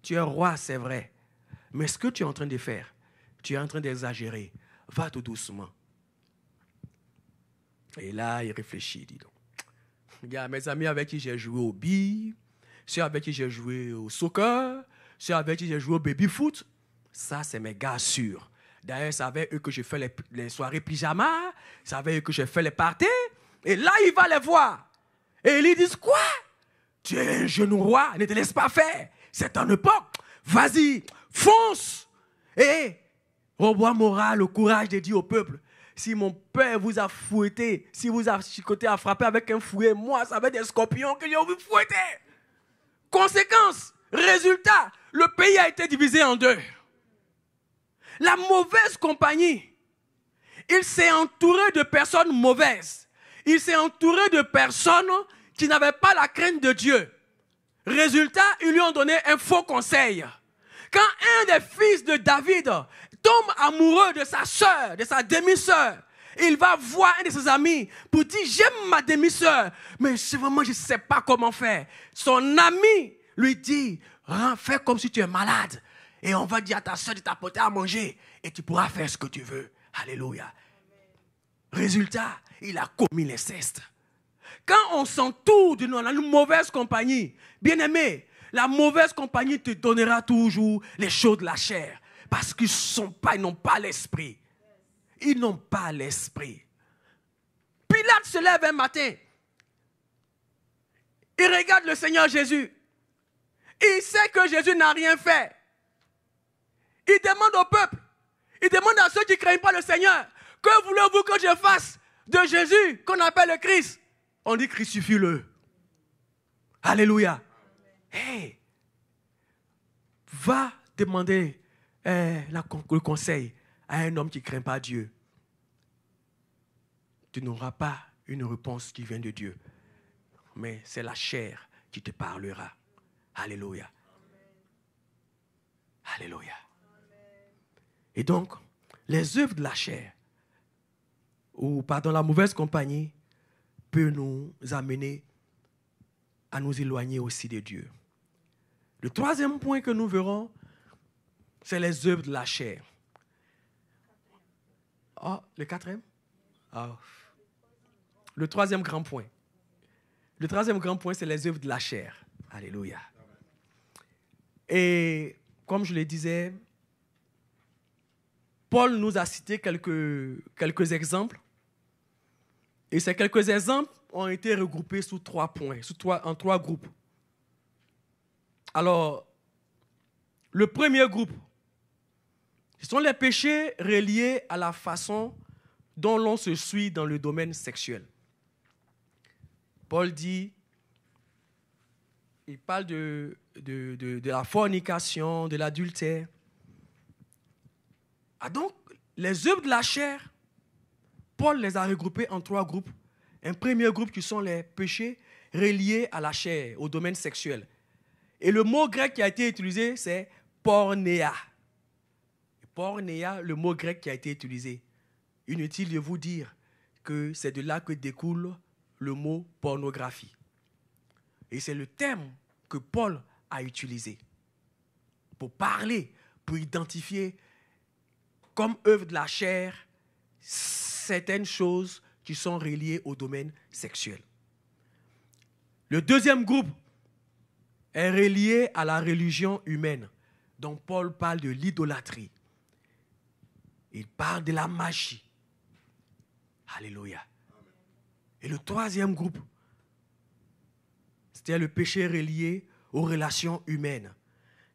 tu es roi, c'est vrai. Mais ce que tu es en train de faire, tu es en train d'exagérer. Va tout doucement. Et là, il réfléchit, dis donc. Il y a mes amis avec qui j'ai joué au billes, ceux avec qui j'ai joué au soccer, ceux avec qui j'ai joué au baby-foot. Ça, c'est mes gars sûrs. D'ailleurs, c'est avec eux que je fais les soirées pyjama, c'est avec eux que je fais les parties. Et là, il va les voir. Et ils lui disent, quoi? Tu es un jeune roi, ne te laisse pas faire. C'est ton époque. Vas-y, fonce. Et au roi moral, le courage de dire au peuple, si mon père vous a fouetté, si vous a chicoté, a frappé avec un fouet, moi, ça va être des scorpions que je vais vous fouetter. Conséquence, résultat, le pays a été divisé en deux. La mauvaise compagnie, il s'est entouré de personnes mauvaises. Il s'est entouré de personnes qui n'avaient pas la crainte de Dieu. Résultat, ils lui ont donné un faux conseil. Quand un des fils de David tombe amoureux de sa sœur, de sa demi-sœur, il va voir un de ses amis pour dire, j'aime ma demi-sœur, mais vraiment je ne sais pas comment faire. Son ami lui dit, fais comme si tu es malade. Et on va dire à ta soeur de t'apporter à manger. Et tu pourras faire ce que tu veux. Alléluia. Résultat, il a commis l'inceste. Quand on s'entoure d'une mauvaise compagnie, bien aimé, la mauvaise compagnie te donnera toujours les choses de la chair. Parce qu'ils n'ont pas l'esprit. Ils n'ont pas l'esprit. Pilate se lève un matin. Il regarde le Seigneur Jésus. Il sait que Jésus n'a rien fait. Il demande au peuple, il demande à ceux qui ne craignent pas le Seigneur, que voulez-vous que je fasse de Jésus qu'on appelle le Christ? On dit crucifie-le. Alléluia. Hey, va demander le conseil à un homme qui ne craint pas Dieu. Tu n'auras pas une réponse qui vient de Dieu. Mais c'est la chair qui te parlera. Alléluia. Alléluia. Et donc, les œuvres de la chair, ou pardon, la mauvaise compagnie, peut nous amener à nous éloigner aussi de Dieu. Le troisième point que nous verrons, c'est les œuvres de la chair. Oh, le quatrième? Oh. Le troisième grand point. Le troisième grand point, c'est les œuvres de la chair. Alléluia. Et comme je le disais, Paul nous a cité quelques exemples. Et ces quelques exemples ont été regroupés sous 3 points, en 3 groupes. Alors, le premier groupe, ce sont les péchés reliés à la façon dont l'on se suit dans le domaine sexuel. Paul dit, il parle de la fornication, de l'adultère. Ah donc, les œuvres de la chair, Paul les a regroupées en 3 groupes. Un premier groupe qui sont les péchés reliés à la chair, au domaine sexuel. Et le mot grec qui a été utilisé, c'est pornéa. Pornéa, le mot grec qui a été utilisé. Inutile de vous dire que c'est de là que découle le mot pornographie. Et c'est le terme que Paul a utilisé pour parler, pour identifier comme œuvre de la chair certaines choses qui sont reliées au domaine sexuel. Le deuxième groupe est relié à la religion humaine, dont Paul parle de l'idolâtrie. Il parle de la magie. Alléluia. Et le troisième groupe, c'était le péché relié aux relations humaines,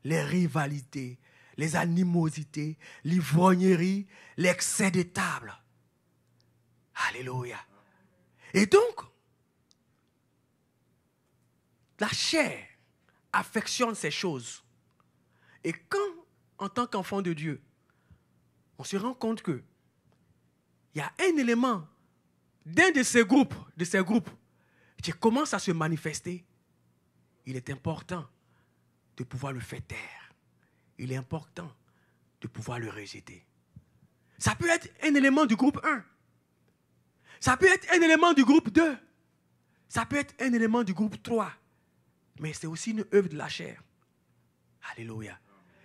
les rivalités, les animosités, l'ivrognerie, l'excès de table. Alléluia. Et donc, la chair affectionne ces choses. Et quand, en tant qu'enfant de Dieu, on se rend compte que il y a un élément d'un de ces groupes qui commence à se manifester, il est important de pouvoir le faire taire. Il est important de pouvoir le rejeter. Ça peut être un élément du groupe 1. Ça peut être un élément du groupe 2. Ça peut être un élément du groupe 3. Mais c'est aussi une œuvre de la chair. Alléluia.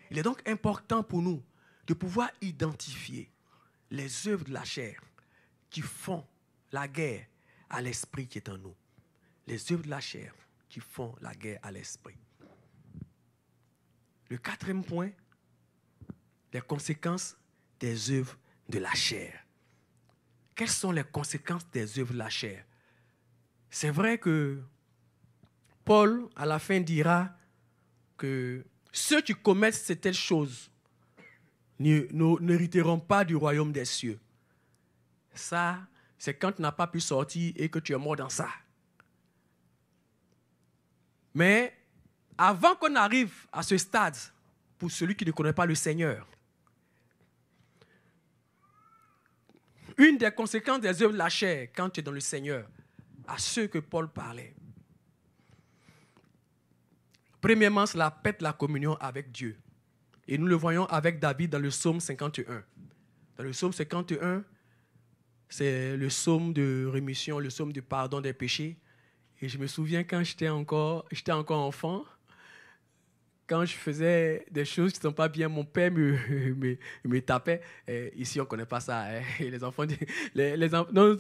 Il est donc important pour nous de pouvoir identifier les œuvres de la chair qui font la guerre à l'esprit qui est en nous. Les œuvres de la chair qui font la guerre à l'esprit. Le 4e point, les conséquences des œuvres de la chair. Quelles sont les conséquences des œuvres de la chair? C'est vrai que Paul, à la fin, dira que ceux qui commettent ces telles choses n'hériteront pas du royaume des cieux. Ça, c'est quand tu n'as pas pu sortir et que tu es mort dans ça. Mais avant qu'on arrive à ce stade, pour celui qui ne connaît pas le Seigneur, une des conséquences des œuvres de la chair, quand tu es dans le Seigneur, à ceux que Paul parlait, premièrement, cela pète la communion avec Dieu. Et nous le voyons avec David dans le psaume 51. Dans le psaume 51, c'est le psaume de rémission, le psaume du pardon des péchés. Et je me souviens quand j'étais encore enfant, quand je faisais des choses qui ne sont pas bien, mon père me tapait. Et ici, on ne connaît pas ça. Hein. Les enfants,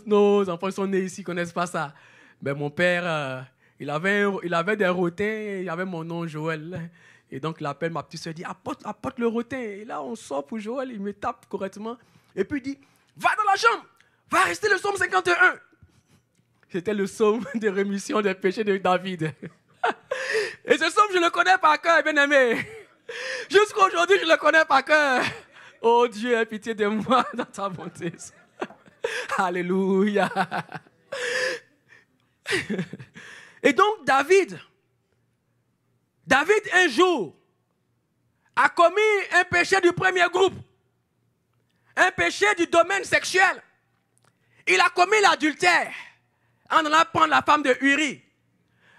nos enfants sont nés ici, ne connaissent pas ça. Mais mon père, il avait des rotins, il avait mon nom Joël. Et donc, il appelle ma petite soeur, il dit, apporte le rotin. Et là, on sort pour Joël, il me tape correctement. Et puis, il dit, va dans la chambre, va rester le psaume 51. C'était le psaume de rémission des péchés de David. Et ce psaume, je le connais par cœur, bien-aimé. Jusqu'à aujourd'hui, je le connais par cœur. Oh Dieu, aie pitié de moi dans ta bonté. Alléluia. Et donc, David, un jour, a commis un péché du premier groupe. Un péché du domaine sexuel. Il a commis l'adultère en allant prendre la femme de Uri.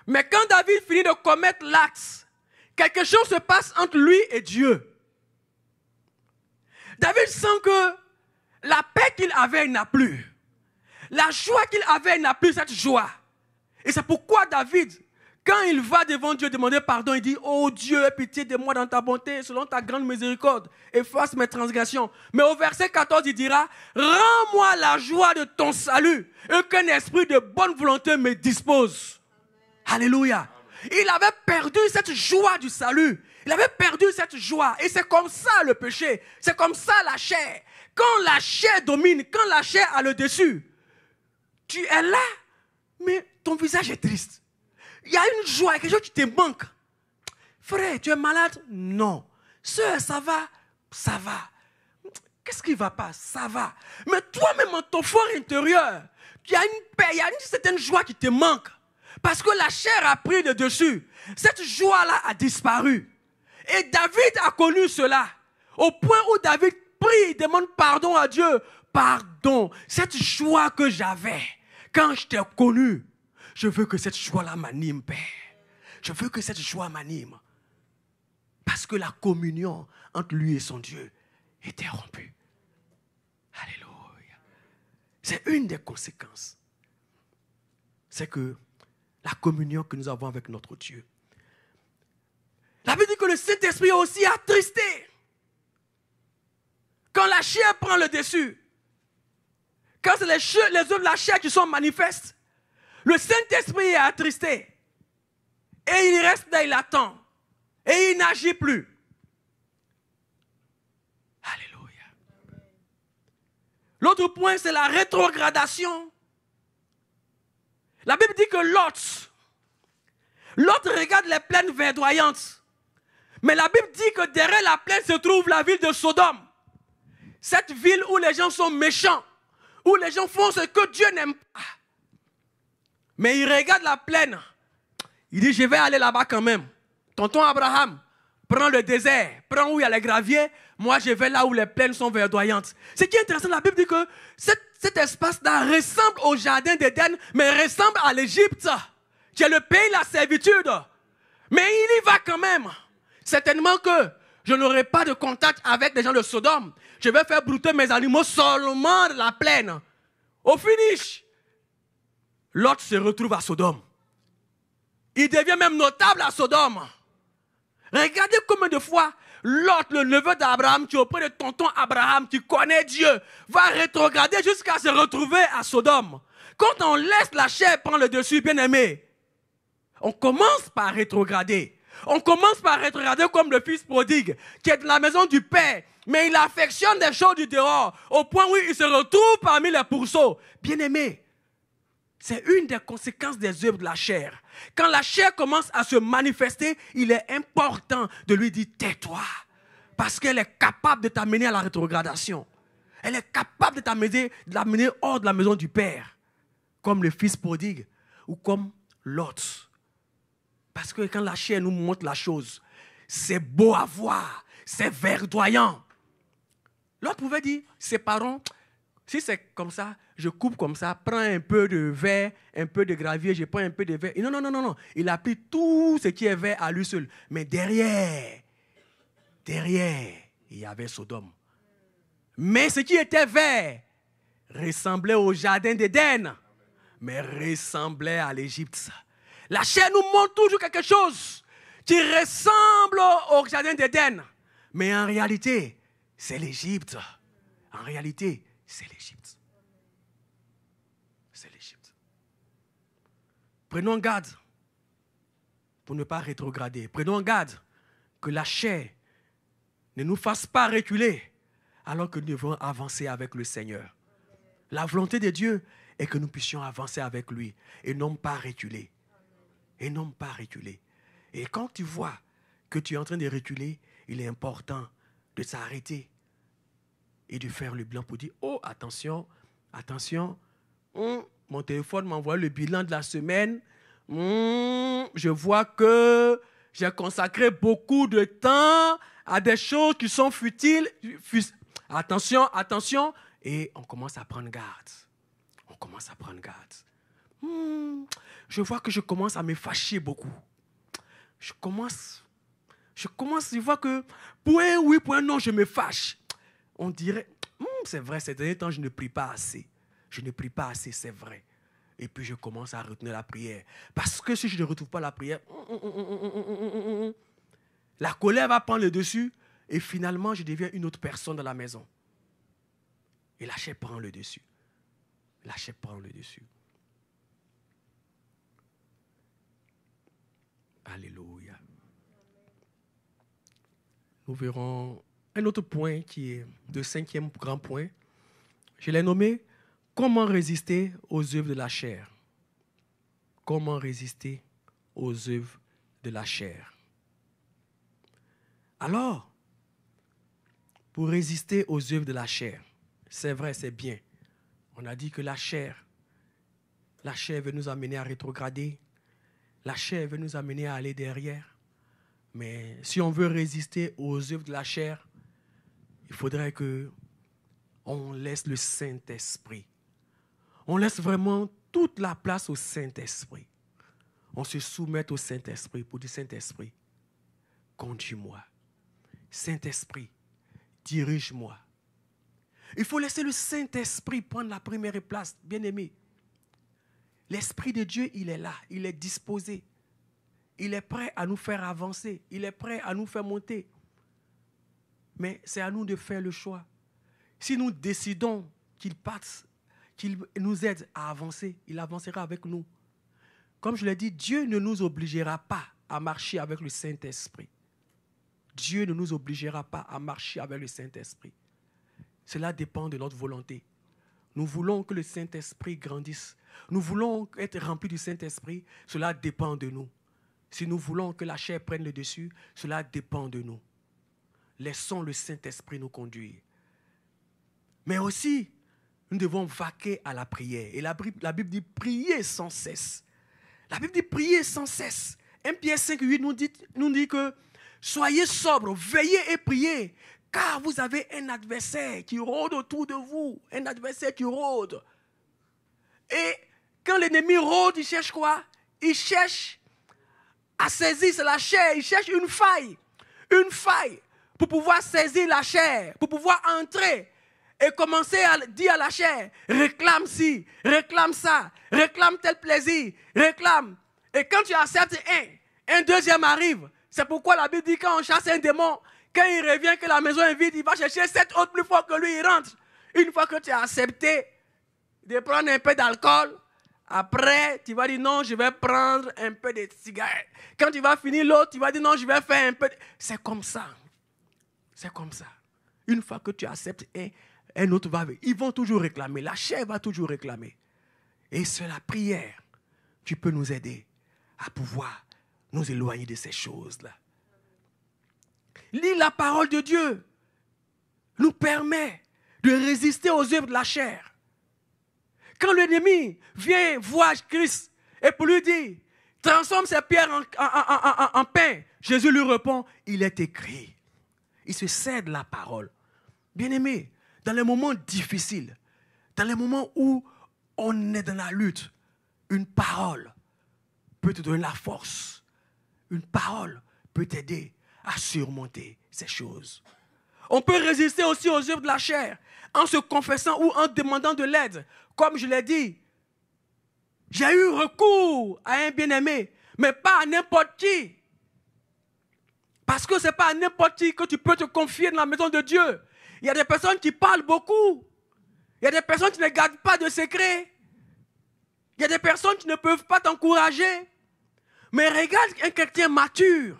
Mais quand David finit de commettre l'acte, quelque chose se passe entre lui et Dieu. David sent que la paix qu'il avait, il n'a plus. La joie qu'il avait, il n'a plus cette joie. Et c'est pourquoi David, quand il va devant Dieu demander pardon, il dit, oh Dieu, aie pitié de moi dans ta bonté, selon ta grande miséricorde, efface mes transgressions. Mais au verset 14, il dira, rends-moi la joie de ton salut et qu'un esprit de bonne volonté me dispose. Alléluia. Il avait perdu cette joie du salut. Il avait perdu cette joie. Et c'est comme ça le péché. C'est comme ça la chair. Quand la chair domine, quand la chair a le dessus, tu es là, mais ton visage est triste. Il y a une joie, quelque chose qui te manque. Frère, tu es malade? Non. Sœur, ça va? Ça va. Qu'est-ce qui ne va pas? Ça va. Mais toi-même, en ton fort intérieur, il y a une paix, il y a une certaine joie qui te manque. Parce que la chair a pris le dessus. Cette joie-là a disparu. Et David a connu cela. Au point où David prie, demande pardon à Dieu. Pardon, cette joie que j'avais quand je t'ai connu, je veux que cette joie-là m'anime, Père. Je veux que cette joie m'anime. Parce que la communion entre lui et son Dieu était rompue. Alléluia. C'est une des conséquences. C'est que la communion que nous avons avec notre Dieu. La Bible dit que le Saint-Esprit est aussi attristé. Quand la chair prend le dessus, quand c'est les œuvres de la chair qui sont manifestes, le Saint-Esprit est attristé. Et il reste là, il attend. Et il n'agit plus. Alléluia. L'autre point, c'est la rétrogradation. La Bible dit que Lot regarde les plaines verdoyantes. Mais la Bible dit que derrière la plaine se trouve la ville de Sodome. Cette ville où les gens sont méchants, où les gens font ce que Dieu n'aime pas. Mais il regarde la plaine. Il dit, je vais aller là-bas quand même. Tonton Abraham, prends le désert, prends où il y a les graviers. Moi, je vais là où les plaines sont verdoyantes. Ce qui est intéressant, la Bible dit que cet espace-là ressemble au jardin d'Éden, mais ressemble à l'Égypte, qui est le pays de la servitude. Mais il y va quand même. Certainement que je n'aurai pas de contact avec les gens de Sodome. Je vais faire brouter mes animaux seulement de la plaine. Au finish, Lot se retrouve à Sodome. Il devient même notable à Sodome. Regardez combien de fois Lot, le neveu d'Abraham, qui est auprès de tonton Abraham, qui connaît Dieu, va rétrograder jusqu'à se retrouver à Sodome. Quand on laisse la chair prendre le dessus, bien aimé, on commence par rétrograder. On commence par rétrograder comme le fils prodigue, qui est dans la maison du père, mais il affectionne des choses du dehors, au point où il se retrouve parmi les pourceaux. Bien aimé, c'est une des conséquences des œuvres de la chair. Quand la chair commence à se manifester, il est important de lui dire « tais-toi ». Parce qu'elle est capable de t'amener à la rétrogradation. Elle est capable de l'amener hors de la maison du Père. Comme le fils prodigue ou comme Lot. Parce que quand la chair nous montre la chose, c'est beau à voir, c'est verdoyant. Lot pouvait dire « séparons ». Si c'est comme ça, je coupe comme ça, prends un peu de verre, un peu de gravier, je prends un peu de verre. Non, non, non, non, non. Il a pris tout ce qui est verre à lui seul. Mais derrière, il y avait Sodome. Mais ce qui était vert ressemblait au jardin d'Éden, mais ressemblait à l'Égypte. La chair nous montre toujours quelque chose qui ressemble au jardin d'Éden. Mais en réalité, c'est l'Égypte. En réalité, c'est l'Égypte. C'est l'Égypte. Prenons garde pour ne pas rétrograder. Prenons garde que la chair ne nous fasse pas reculer alors que nous devons avancer avec le Seigneur. La volonté de Dieu est que nous puissions avancer avec lui et non pas reculer. Et non pas reculer. Et quand tu vois que tu es en train de reculer, il est important de s'arrêter et de faire le bilan pour dire, oh, attention, attention, mon téléphone m'envoie le bilan de la semaine, je vois que j'ai consacré beaucoup de temps à des choses qui sont futiles. Attention, attention, et on commence à prendre garde. On commence à prendre garde. Je vois que je commence à me fâcher beaucoup. Je vois que pour un oui, pour un non, je me fâche. On dirait, c'est vrai, ces derniers temps, je ne prie pas assez. Je ne prie pas assez, c'est vrai. Et puis, je commence à retenir la prière. Parce que si je ne retrouve pas la prière, la colère va prendre le dessus. Et finalement, je deviens une autre personne dans la maison. Et la chair prend le dessus. La chair prend le dessus. Alléluia. Nous verrons un autre point qui est le 5e grand point. Je l'ai nommé « Comment résister aux œuvres de la chair ». Comment résister aux œuvres de la chair. Alors, pour résister aux œuvres de la chair, c'est vrai, c'est bien. On a dit que la chair veut nous amener à rétrograder. La chair veut nous amener à aller derrière. Mais si on veut résister aux œuvres de la chair, il faudrait qu'on laisse le Saint-Esprit. On laisse vraiment toute la place au Saint-Esprit. On se soumette au Saint-Esprit pour dire Saint-Esprit, conduis-moi. Saint-Esprit, dirige-moi. Il faut laisser le Saint-Esprit prendre la première place, bien-aimé. L'Esprit de Dieu, il est là, il est disposé. Il est prêt à nous faire avancer, il est prêt à nous faire monter. Mais c'est à nous de faire le choix. Si nous décidons qu'il passe, qu'il nous aide à avancer, il avancera avec nous. Comme je l'ai dit, Dieu ne nous obligera pas à marcher avec le Saint-Esprit. Dieu ne nous obligera pas à marcher avec le Saint-Esprit. Cela dépend de notre volonté. Nous voulons que le Saint-Esprit grandisse. Nous voulons être remplis du Saint-Esprit. Cela dépend de nous. Si nous voulons que la chair prenne le dessus, cela dépend de nous. Laissons le Saint-Esprit nous conduire. Mais aussi, nous devons vaquer à la prière. Et la Bible dit prier sans cesse. La Bible dit prier sans cesse. 1 Pierre 5,8 nous dit que soyez sobres, veillez et priez, car vous avez un adversaire qui rôde autour de vous. Un adversaire qui rôde. Et quand l'ennemi rôde, il cherche quoi? Il cherche à saisir la chair. Il cherche une faille. Une faille pour pouvoir saisir la chair, pour pouvoir entrer et commencer à dire à la chair, réclame ci, réclame ça, réclame tel plaisir, réclame. Et quand tu acceptes un deuxième arrive. C'est pourquoi la Bible dit quand on chasse un démon, quand il revient, que la maison est vide, il va chercher 7 autres plus forts que lui, il rentre. Une fois que tu as accepté de prendre un peu d'alcool, après, tu vas dire non, je vais prendre un peu de cigarette. Quand tu vas finir l'autre, tu vas dire non, je vais faire un peu de... C'est comme ça. C'est comme ça. Une fois que tu acceptes un autre va venir. Ils vont toujours réclamer. La chair va toujours réclamer. Et c'est la prière qui peut nous aider à pouvoir nous éloigner de ces choses-là. Lire la parole de Dieu nous permet de résister aux œuvres de la chair. Quand l'ennemi vient voir Christ et pour lui dire, transforme ces pierres en pain, Jésus lui répond, il est écrit. Il se sert de la parole. Bien-aimé, dans les moments difficiles, dans les moments où on est dans la lutte, une parole peut te donner la force. Une parole peut t'aider à surmonter ces choses. On peut résister aussi aux œuvres de la chair en se confessant ou en demandant de l'aide. Comme je l'ai dit, j'ai eu recours à un bien-aimé, mais pas à n'importe qui. Parce que ce n'est pas à n'importe qui que tu peux te confier dans la maison de Dieu. Il y a des personnes qui parlent beaucoup. Il y a des personnes qui ne gardent pas de secrets. Il y a des personnes qui ne peuvent pas t'encourager. Mais regarde un chrétien mature.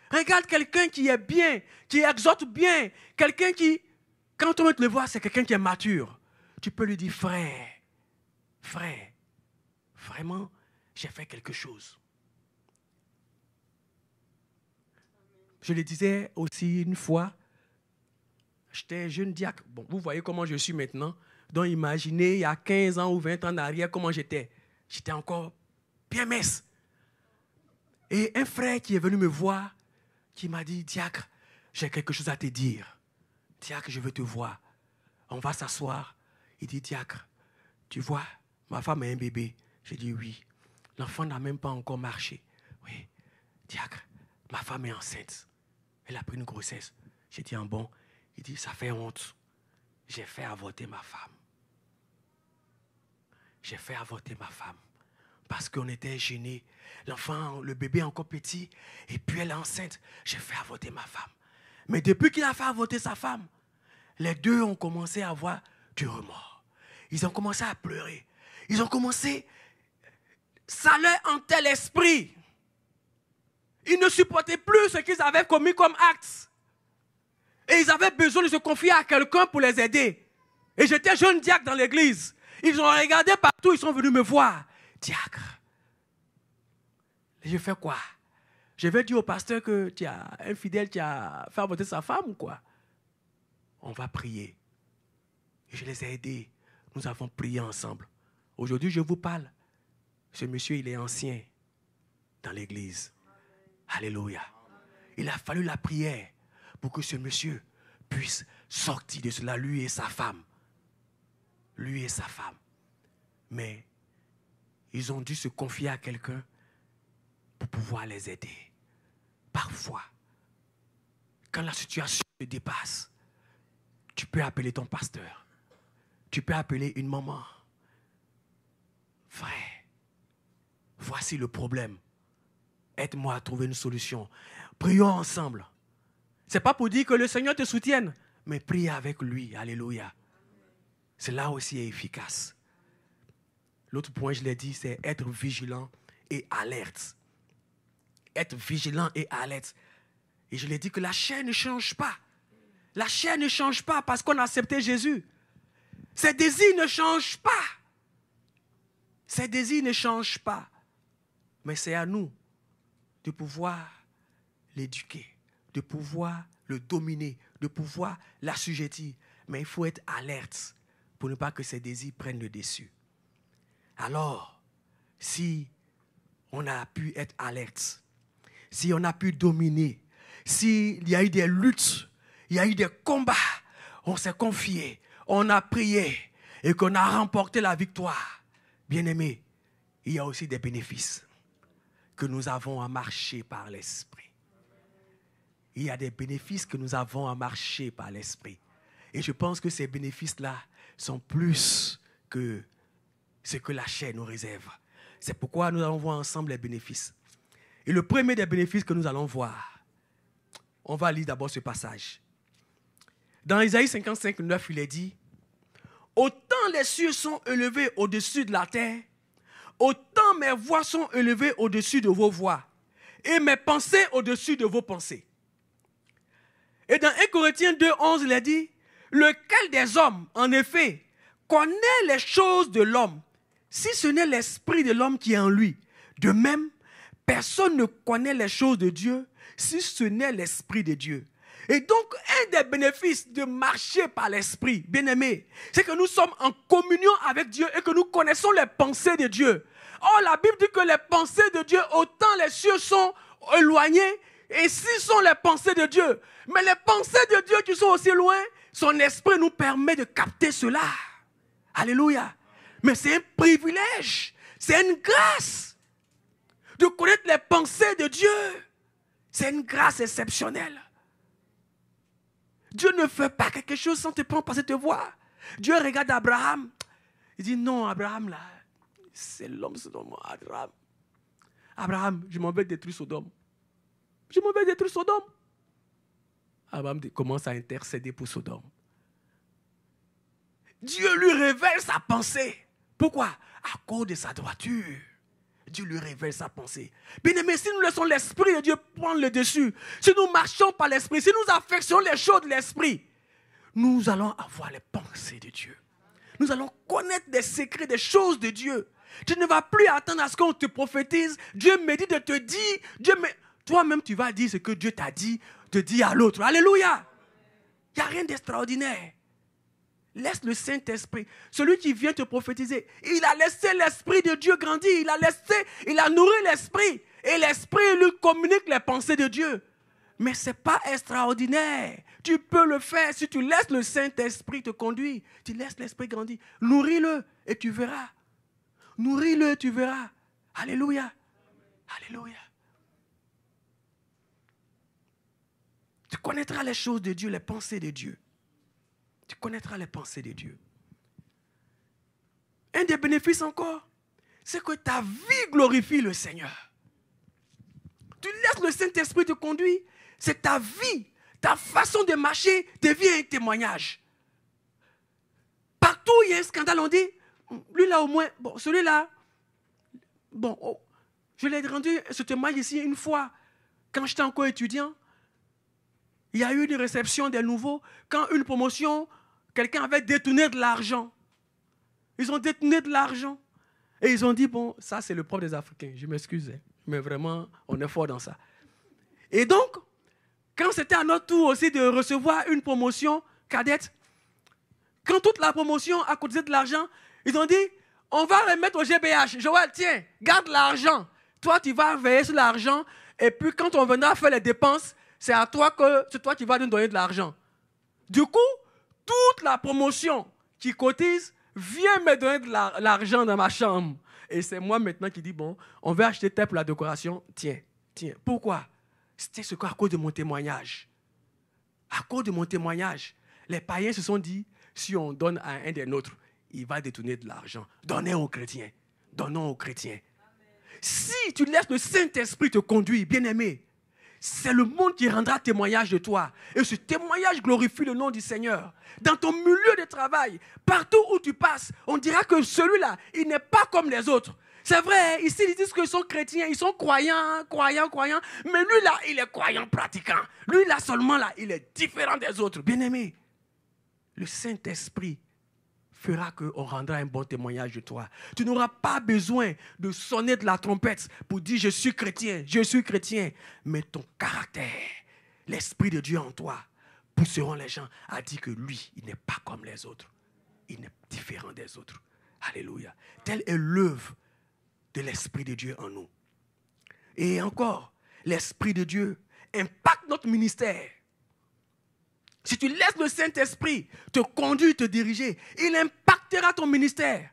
Regarde quelqu'un qui est bien, qui exhorte bien. Quelqu'un qui, quand on te le voit, c'est quelqu'un qui est mature. Tu peux lui dire, frère, vraiment, j'ai fait quelque chose. Je le disais aussi une fois, j'étais jeune diacre. Bon, vous voyez comment je suis maintenant. Donc imaginez, il y a 15 ans ou 20 ans en arrière, comment j'étais. J'étais encore bien mince. Et un frère qui est venu me voir, qui m'a dit, diacre, j'ai quelque chose à te dire. Diacre, je veux te voir. On va s'asseoir. Il dit, diacre, tu vois, ma femme a un bébé. J'ai dit, oui. L'enfant n'a même pas encore marché. Oui. Diacre, ma femme est enceinte. Elle a pris une grossesse. J'ai dit, bon. Il dit, ça fait honte. J'ai fait avorter ma femme. J'ai fait avorter ma femme. Parce qu'on était gênés. L'enfant, le bébé est encore petit. Et puis elle est enceinte. J'ai fait avorter ma femme. Mais depuis qu'il a fait avorter sa femme, les deux ont commencé à avoir du remords. Ils ont commencé à pleurer. Ils ont commencé... Ça leur hantait l'esprit. Ils ne supportaient plus ce qu'ils avaient commis comme acte. Et ils avaient besoin de se confier à quelqu'un pour les aider. Et j'étais jeune diacre dans l'église. Ils ont regardé partout, ils sont venus me voir. Diacre, je fais quoi? Je vais dire au pasteur que tu as un fidèle qui a fait avorter sa femme ou quoi? On va prier. Et je les ai aidés. Nous avons prié ensemble. Aujourd'hui, je vous parle. Ce monsieur, il est ancien dans l'église. Alléluia. Il a fallu la prière pour que ce monsieur puisse sortir de cela, lui et sa femme. Lui et sa femme. Mais ils ont dû se confier à quelqu'un pour pouvoir les aider. Parfois, quand la situation te dépasse, tu peux appeler ton pasteur. Tu peux appeler une maman. Frère, voici le problème. Aide-moi à trouver une solution. Prions ensemble. Ce n'est pas pour dire que le Seigneur te soutienne, mais prie avec lui. Alléluia. Cela aussi est efficace. L'autre point, je l'ai dit, c'est être vigilant et alerte. Être vigilant et alerte. Et je l'ai dit que la chair ne change pas. La chair ne change pas parce qu'on a accepté Jésus. Ses désirs ne changent pas. Ses désirs ne changent pas. Mais c'est à nous de pouvoir l'éduquer, de pouvoir le dominer, de pouvoir l'assujettir. Mais il faut être alerte pour ne pas que ses désirs prennent le dessus. Alors, si on a pu être alerte, si on a pu dominer, s'il y a eu des luttes, il y a eu des combats, on s'est confié, on a prié et qu'on a remporté la victoire, bien-aimés, il y a aussi des bénéfices que nous avons à marcher par l'Esprit. Il y a des bénéfices que nous avons à marcher par l'Esprit. Et je pense que ces bénéfices-là sont plus que ce que la chair nous réserve. C'est pourquoi nous allons voir ensemble les bénéfices. Et le premier des bénéfices que nous allons voir, on va lire d'abord ce passage. Dans Isaïe 55, 9, il est dit « Autant les cieux sont élevés au-dessus de la terre, autant mes voix sont élevées au-dessus de vos voix, et mes pensées au-dessus de vos pensées. » Et dans 1 Corinthiens 2, 11, il est dit « Lequel des hommes, en effet, connaît les choses de l'homme, si ce n'est l'esprit de l'homme qui est en lui. De même, personne ne connaît les choses de Dieu, si ce n'est l'esprit de Dieu. » Et donc, un des bénéfices de marcher par l'esprit, bien-aimé, c'est que nous sommes en communion avec Dieu et que nous connaissons les pensées de Dieu. Or, la Bible dit que les pensées de Dieu, autant les cieux sont éloignés, et si sont les pensées de Dieu. Mais les pensées de Dieu qui sont aussi loin, son esprit nous permet de capter cela. Alléluia. Mais c'est un privilège, c'est une grâce de connaître les pensées de Dieu. C'est une grâce exceptionnelle. Dieu ne fait pas quelque chose sans te prendre passer te voir. Dieu regarde Abraham. Il dit non, Abraham là, c'est l'homme Sodome. Abraham, je m'en vais détruire Sodome. Je m'en vais détruire Sodome. Abraham commence à intercéder pour Sodome. Dieu lui révèle sa pensée. Pourquoi? À cause de sa droiture. Dieu lui révèle sa pensée. Bien-aimés, si nous laissons l'Esprit de Dieu prendre le dessus, si nous marchons par l'Esprit, si nous affectionnons les choses de l'Esprit, nous allons avoir les pensées de Dieu. Nous allons connaître des secrets, des choses de Dieu. Tu ne vas plus attendre à ce qu'on te prophétise. Dieu me dit de te dire, toi-même tu vas dire ce que Dieu t'a dit, te dire à l'autre. Alléluia. Il n'y a rien d'extraordinaire. Laisse le Saint-Esprit. Celui qui vient te prophétiser, il a laissé l'Esprit de Dieu grandir. Il a nourri l'Esprit. Et l'Esprit lui communique les pensées de Dieu. Mais ce n'est pas extraordinaire. Tu peux le faire si tu laisses le Saint-Esprit te conduire. Tu laisses l'Esprit grandir. Nourris-le et tu verras. Nourris-le et tu verras. Alléluia. Alléluia. Tu connaîtras les choses de Dieu, les pensées de Dieu. Tu connaîtras les pensées de Dieu. Un des bénéfices encore, c'est que ta vie glorifie le Seigneur. Tu laisses le Saint-Esprit te conduire. C'est ta vie, ta façon de marcher devient un témoignage. Partout où il y a un scandale, on dit, lui là au moins, bon, celui-là, bon, oh, je l'ai rendu ce témoignage ici une fois, quand j'étais encore étudiant. Il y a eu une réception des nouveaux, quand une promotion, quelqu'un avait détourné de l'argent. Ils ont détourné de l'argent. Et ils ont dit, bon, ça c'est le propre des Africains, je m'excuse, mais vraiment, on est fort dans ça. Et donc, quand c'était à notre tour aussi de recevoir une promotion cadette, quand toute la promotion a cotisé de l'argent, ils ont dit, on va remettre au GBH. Joël, tiens, garde l'argent. Toi, tu vas veiller sur l'argent. Et puis, quand on viendra faire les dépenses, c'est toi qui vas nous donner de l'argent. Du coup, toute la promotion qui cotise vient me donner de l'argent dans ma chambre. Et c'est moi maintenant qui dis, bon, on va acheter tel pour la décoration. Tiens. Pourquoi? C'était à cause de mon témoignage. À cause de mon témoignage, les païens se sont dit, si on donne à un des nôtres, il va détourner de l'argent. Donnons aux chrétiens. Amen. Si tu laisses le Saint-Esprit te conduire, bien-aimé, c'est le monde qui rendra témoignage de toi. Et ce témoignage glorifie le nom du Seigneur. Dans ton milieu de travail, partout où tu passes, on dira que celui-là, il n'est pas comme les autres. C'est vrai, ici ils disent qu'ils sont chrétiens, ils sont croyants, mais lui là, il est croyant pratiquant. Lui là seulement là, il est différent des autres. Bien-aimé, le Saint-Esprit fera qu'on rendra un bon témoignage de toi. Tu n'auras pas besoin de sonner de la trompette pour dire je suis chrétien, mais ton caractère, l'Esprit de Dieu en toi, pousseront les gens à dire que lui, il n'est pas comme les autres. Il est différent des autres. Alléluia. Telle est l'œuvre de l'Esprit de Dieu en nous. Et encore, l'Esprit de Dieu impacte notre ministère. Si tu laisses le Saint-Esprit te conduire, te diriger, il impactera ton ministère.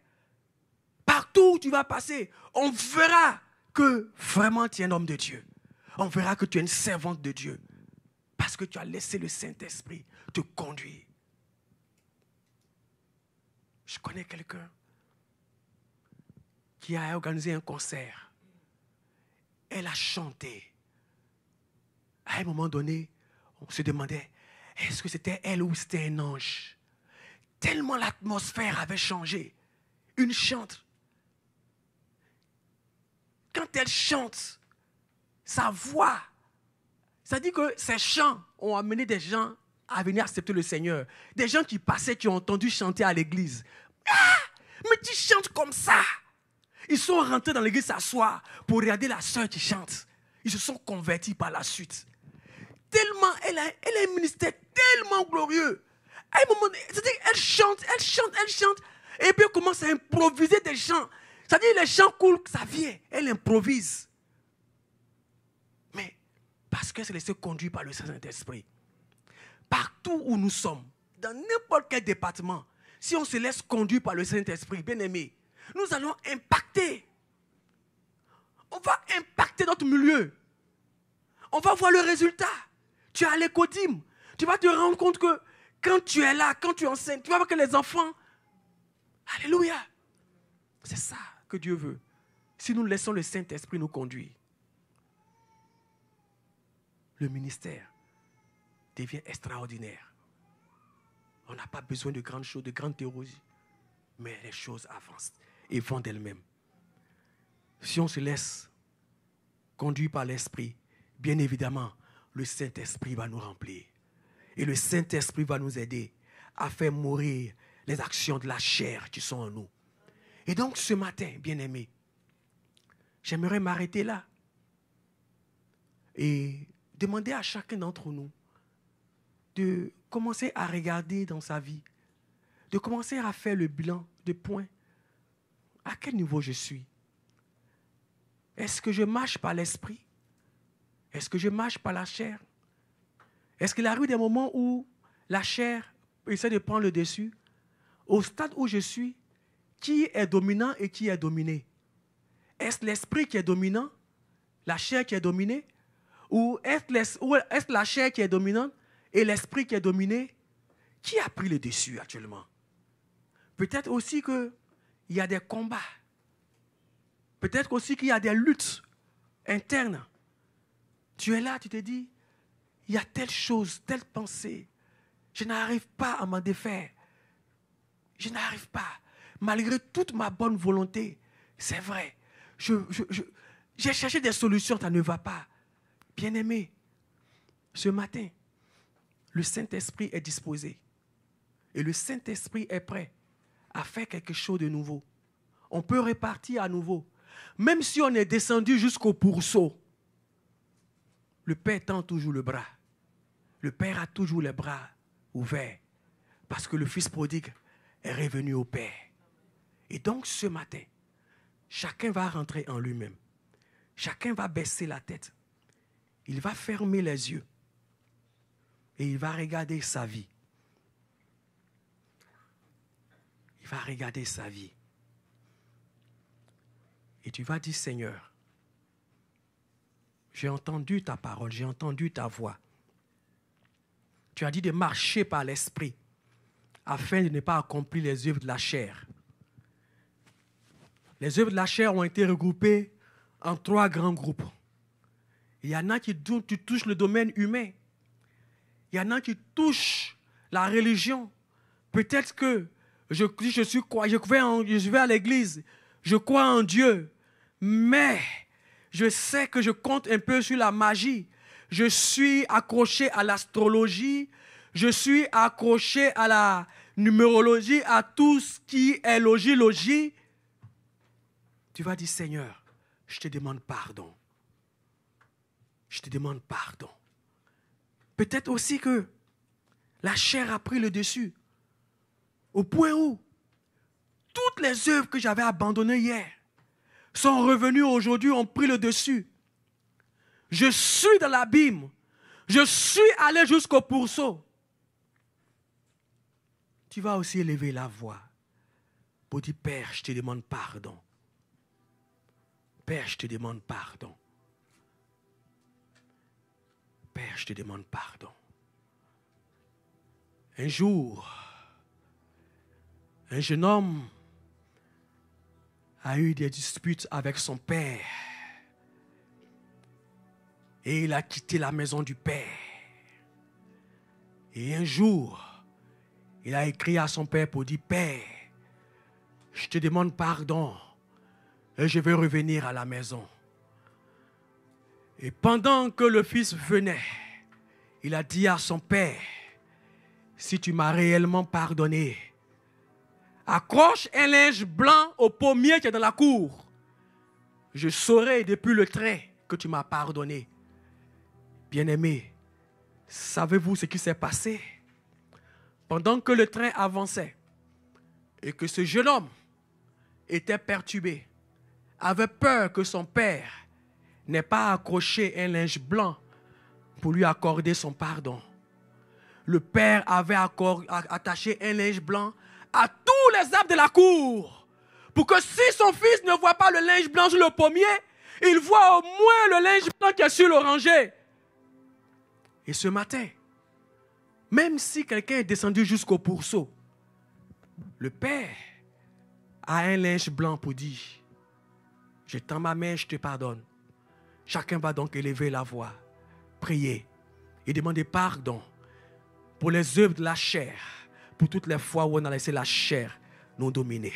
Partout où tu vas passer, on verra que vraiment tu es un homme de Dieu. On verra que tu es une servante de Dieu. Parce que tu as laissé le Saint-Esprit te conduire. Je connais quelqu'un qui a organisé un concert. Elle a chanté. À un moment donné, on se demandait, est-ce que c'était elle ou c'était un ange? Tellement l'atmosphère avait changé. Une chante. Quand elle chante, sa voix, ça dit que ces chants ont amené des gens à venir accepter le Seigneur. Des gens qui passaient, qui ont entendu chanter à l'église. Ah, mais tu chantes comme ça. Ils sont rentrés dans l'église s'asseoir pour regarder la sœur qui chante. Ils se sont convertis par la suite. Tellement, elle a un ministère tellement glorieux. À un moment, c'est-à-dire, elle chante. Et puis elle commence à improviser des chants. C'est-à-dire, les chants coulent, ça vient. Elle improvise. Mais parce qu'elle s'est laissée conduire par le Saint-Esprit. Partout où nous sommes, dans n'importe quel département, si on se laisse conduire par le Saint-Esprit, bien aimé, nous allons impacter. On va impacter notre milieu. On va voir le résultat. Tu es à l'écodime. Tu vas te rendre compte que quand tu es là, quand tu enseignes, tu vas voir que les enfants, alléluia. C'est ça que Dieu veut. Si nous laissons le Saint-Esprit nous conduire, le ministère devient extraordinaire. On n'a pas besoin de grandes choses, de grandes théories, mais les choses avancent et vont d'elles-mêmes. Si on se laisse conduire par l'Esprit, bien évidemment, le Saint-Esprit va nous remplir. Et le Saint-Esprit va nous aider à faire mourir les actions de la chair qui sont en nous. Et donc ce matin, bien-aimés, j'aimerais m'arrêter là et demander à chacun d'entre nous de commencer à regarder dans sa vie, de commencer à faire le bilan de points. À quel niveau je suis? Est-ce que je marche par l'esprit? Est-ce que je marche par la chair? Est-ce qu'il arrive des moments où la chair essaie de prendre le dessus? Au stade où je suis, qui est dominant et qui est dominé? Est-ce l'esprit qui est dominant? La chair qui est dominée? Ou est-ce la chair qui est dominante et l'esprit qui est dominé? Qui a pris le dessus actuellement? Peut-être aussi qu'il y a des combats. Peut-être aussi qu'il y a des luttes internes. Tu es là, tu te dis, il y a telle chose, telle pensée. Je n'arrive pas à m'en défaire. Je n'arrive pas. Malgré toute ma bonne volonté, c'est vrai. J'ai cherché des solutions, ça ne va pas. Bien-aimé, ce matin, le Saint-Esprit est disposé. Et le Saint-Esprit est prêt à faire quelque chose de nouveau. On peut repartir à nouveau. Même si on est descendu jusqu'au pourceau, le Père tend toujours le bras. Le Père a toujours les bras ouverts. Parce que le Fils prodigue est revenu au Père. Et donc ce matin, chacun va rentrer en lui-même. Chacun va baisser la tête. Il va fermer les yeux. Et il va regarder sa vie. Il va regarder sa vie. Et tu vas dire, Seigneur, j'ai entendu ta parole, j'ai entendu ta voix. Tu as dit de marcher par l'esprit afin de ne pas accomplir les œuvres de la chair. Les œuvres de la chair ont été regroupées en 3 grands groupes. Il y en a qui touchent le domaine humain. Il y en a qui touchent la religion. Peut-être que je vais à l'église, je crois en Dieu, mais je sais que je compte un peu sur la magie. Je suis accroché à l'astrologie, je suis accroché à la numérologie, à tout ce qui est logis, tu vas dire, Seigneur, je te demande pardon. Je te demande pardon. Peut-être aussi que la chair a pris le dessus. Au point où toutes les œuvres que j'avais abandonnées hier sont revenues aujourd'hui, ont pris le dessus. Je suis dans l'abîme. Je suis allé jusqu'au pourceau. Tu vas aussi élever la voix pour dire, Père, je te demande pardon. Père, je te demande pardon. Père, je te demande pardon. Un jour, un jeune homme a eu des disputes avec son père. Et il a quitté la maison du père. Et un jour, il a écrit à son père pour dire, Père, je te demande pardon et je veux revenir à la maison. Et pendant que le fils venait, il a dit à son père, si tu m'as réellement pardonné, accroche un linge blanc au pommier qui est dans la cour. Je saurai depuis le train que tu m'as pardonné. Bien-aimé, savez-vous ce qui s'est passé? Pendant que le train avançait et que ce jeune homme était perturbé, avait peur que son père n'ait pas accroché un linge blanc pour lui accorder son pardon. Le père avait attaché un linge blanc à tous les arbres de la cour pour que si son fils ne voit pas le linge blanc sur le pommier, il voit au moins le linge blanc qui est sur l'oranger. Et ce matin, même si quelqu'un est descendu jusqu'au pourceau, le père a un linge blanc pour dire, je tends ma main, je te pardonne. Chacun va donc élever la voix, prier et demander pardon pour les œuvres de la chair, pour toutes les fois où on a laissé la chair nous dominer.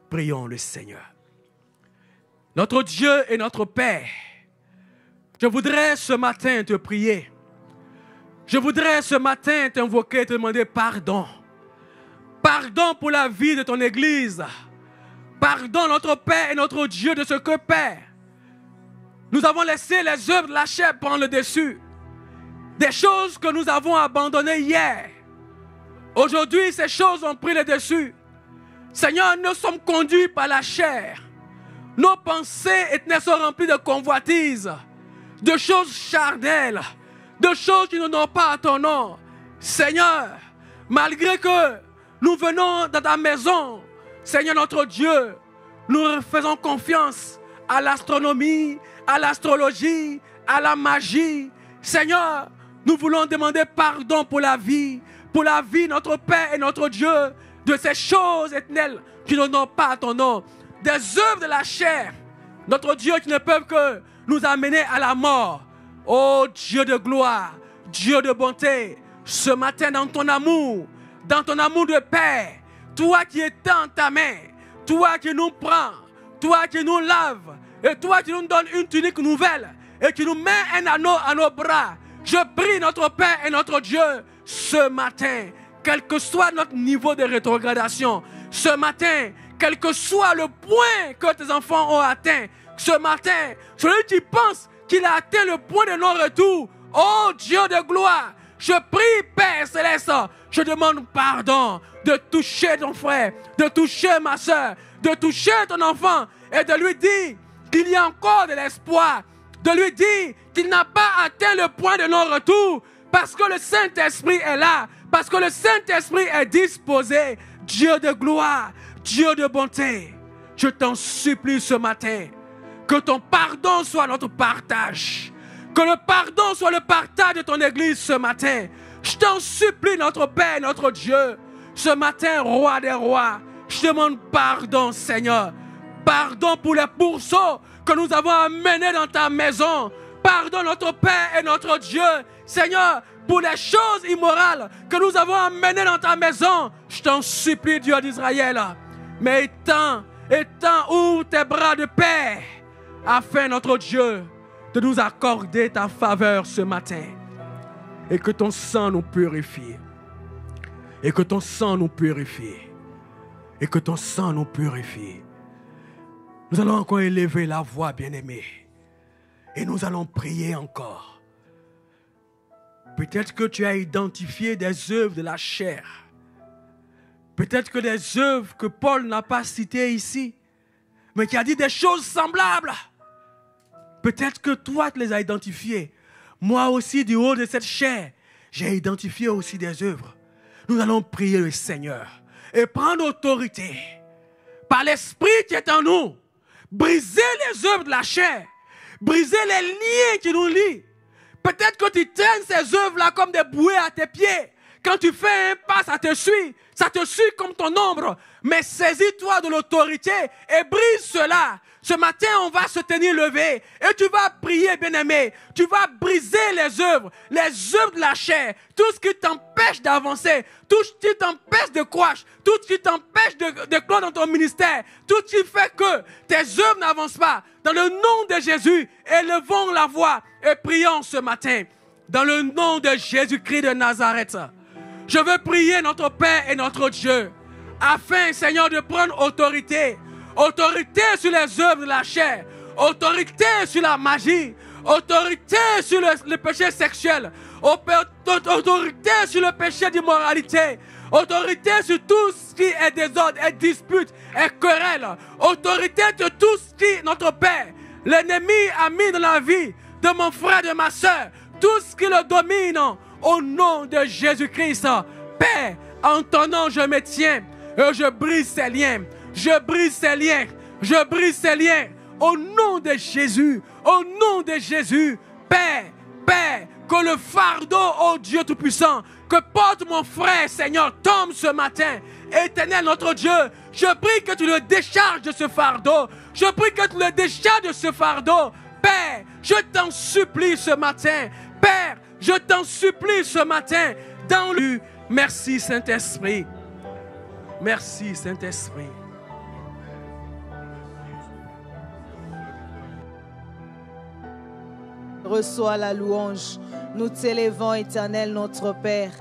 Prions le Seigneur. Notre Dieu et notre Père, je voudrais ce matin te prier. Je voudrais ce matin t'invoquer, te demander pardon. Pardon pour la vie de ton Église. Pardon notre Père et notre Dieu de ce que, Père, nous avons laissé les œuvres de la chair prendre le dessus. Des choses que nous avons abandonnées hier. Aujourd'hui, ces choses ont pris le dessus. Seigneur, nous sommes conduits par la chair. Nos pensées éternelles sont remplies de convoitises, de choses charnelles, de choses qui n'ont pas à ton nom. Seigneur, malgré que nous venons dans ta maison, Seigneur notre Dieu, nous faisons confiance à l'astronomie, à l'astrologie, à la magie. Seigneur, nous voulons demander pardon pour la vie, notre Père et notre Dieu, de ces choses éternelles qui n'ont pas à ton nom, des œuvres de la chair, notre Dieu, qui ne peuvent que nous amener à la mort. Oh Dieu de gloire, Dieu de bonté, ce matin dans ton amour de Père, toi qui étends ta main, toi qui nous prends, toi qui nous laves, et toi qui nous donnes une tunique nouvelle, et qui nous met un anneau à nos bras, je prie notre Père et notre Dieu, ce matin, quel que soit notre niveau de rétrogradation, ce matin, quel que soit le point que tes enfants ont atteint, ce matin, celui qui pense qu'il a atteint le point de non-retour, oh Dieu de gloire, je prie Père Céleste, je demande pardon de toucher ton frère, de toucher ma soeur, de toucher ton enfant et de lui dire qu'il y a encore de l'espoir, de lui dire qu'il n'a pas atteint le point de non-retour parce que le Saint-Esprit est là, parce que le Saint-Esprit est disposé. Dieu de gloire, Dieu de bonté, je t'en supplie ce matin, que ton pardon soit notre partage, que le pardon soit le partage de ton Église ce matin. Je t'en supplie notre Père, notre Dieu, ce matin, Roi des rois, je demande pardon Seigneur, pardon pour les pourceaux que nous avons amenés dans ta maison, pardon notre Père et notre Dieu, Seigneur, pour les choses immorales que nous avons amenées dans ta maison. Je t'en supplie, Dieu d'Israël. Mais ouvre tes bras de paix, afin, notre Dieu, de nous accorder ta faveur ce matin. Et que ton sang nous purifie. Et que ton sang nous purifie. Et que ton sang nous purifie. Nous allons encore élever la voix, bien-aimée. Et nous allons prier encore. Peut-être que tu as identifié des œuvres de la chair. Peut-être que des œuvres que Paul n'a pas citées ici, mais qui a dit des choses semblables. Peut-être que toi, tu les as identifiées. Moi aussi, du haut de cette chair, j'ai identifié aussi des œuvres. Nous allons prier le Seigneur et prendre autorité par l'Esprit qui est en nous. Briser les œuvres de la chair. Briser les liens qui nous lient. Peut-être que tu traînes ces œuvres-là comme des bouées à tes pieds. Quand tu fais un pas, ça te suit. Ça te suit comme ton ombre. Mais saisis-toi de l'autorité et brise cela. Ce matin, on va se tenir levé. Et tu vas prier, bien-aimé. Tu vas briser les œuvres de la chair. Tout ce qui t'empêche d'avancer. Tout ce qui t'empêche de croître. Tout ce qui t'empêche de clore dans ton ministère. Tout ce qui fait que tes œuvres n'avancent pas. Dans le nom de Jésus, élevons la voix et prions ce matin. Dans le nom de Jésus-Christ de Nazareth. Je veux prier notre Père et notre Dieu, afin, Seigneur, de prendre autorité. Autorité sur les œuvres de la chair. Autorité sur la magie. Autorité sur le péché sexuel. Autorité sur le péché d'immoralité. Autorité sur tout ce qui est désordre, est dispute, est querelle. Autorité de tout ce qui, notre Père, l'ennemi a mis dans la vie de mon frère, de ma soeur. Tout ce qui le domine. Au nom de Jésus-Christ, Père, en ton nom je me tiens et je brise ces liens. Je brise ces liens. Je brise ces liens. Au nom de Jésus. Au nom de Jésus. Père, Père, que le fardeau, oh Dieu Tout-Puissant, que porte mon frère, Seigneur, tombe ce matin. Éternel notre Dieu, je prie que tu le décharges de ce fardeau. Je prie que tu le décharges de ce fardeau. Père, je t'en supplie ce matin. Père, je t'en supplie ce matin, dans le... Merci Saint-Esprit. Merci Saint-Esprit. Reçois la louange. Nous t'élevons, Éternel, notre Père.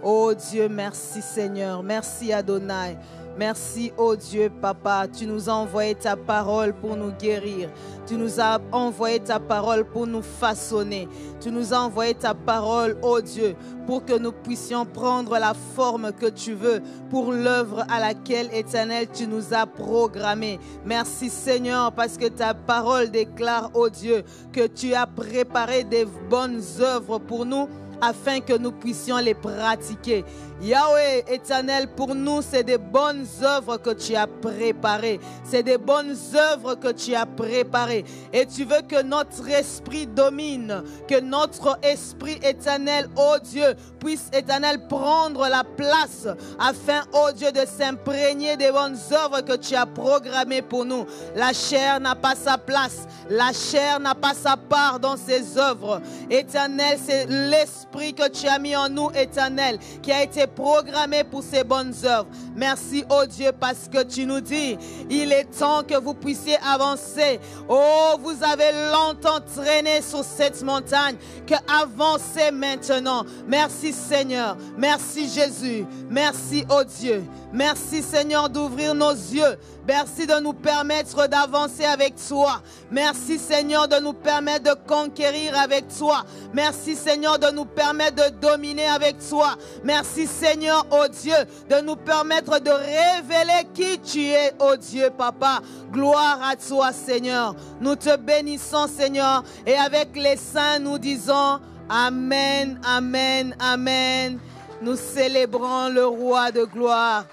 Oh Dieu, merci Seigneur. Merci Adonai. Merci, oh Dieu, Papa. Tu nous as envoyé ta parole pour nous guérir. Tu nous as envoyé ta parole pour nous façonner. Tu nous as envoyé ta parole, oh Dieu, pour que nous puissions prendre la forme que tu veux pour l'œuvre à laquelle, Éternel, tu nous as programmés. Merci Seigneur, parce que ta parole déclare, oh Dieu, que tu as préparé des bonnes œuvres pour nous, afin que nous puissions les pratiquer. Yahweh, Éternel, pour nous, c'est des bonnes œuvres que tu as préparées. C'est des bonnes œuvres que tu as préparées. Et tu veux que notre esprit domine, que notre esprit éternel, oh Dieu, puisse, Éternel, prendre la place, afin, oh Dieu, de s'imprégner des bonnes œuvres que tu as programmées pour nous. La chair n'a pas sa place. La chair n'a pas sa part dans ces œuvres. Éternel, c'est l'esprit que tu as mis en nous, Éternel, qui a été programmé pour ces bonnes œuvres. Merci, oh Dieu, parce que tu nous dis, il est temps que vous puissiez avancer. Oh, vous avez longtemps traîné sur cette montagne, que avancez maintenant. Merci Seigneur, merci Jésus, merci, oh Dieu. Merci Seigneur d'ouvrir nos yeux. Merci de nous permettre d'avancer avec toi. Merci Seigneur de nous permettre de conquérir avec toi. Merci Seigneur de nous permettre de dominer avec toi. Merci Seigneur, oh Dieu, de nous permettre de révéler qui tu es, oh Dieu, Papa. Gloire à toi Seigneur. Nous te bénissons Seigneur. Et avec les saints nous disons Amen, Amen, Amen. Nous célébrons le roi de gloire.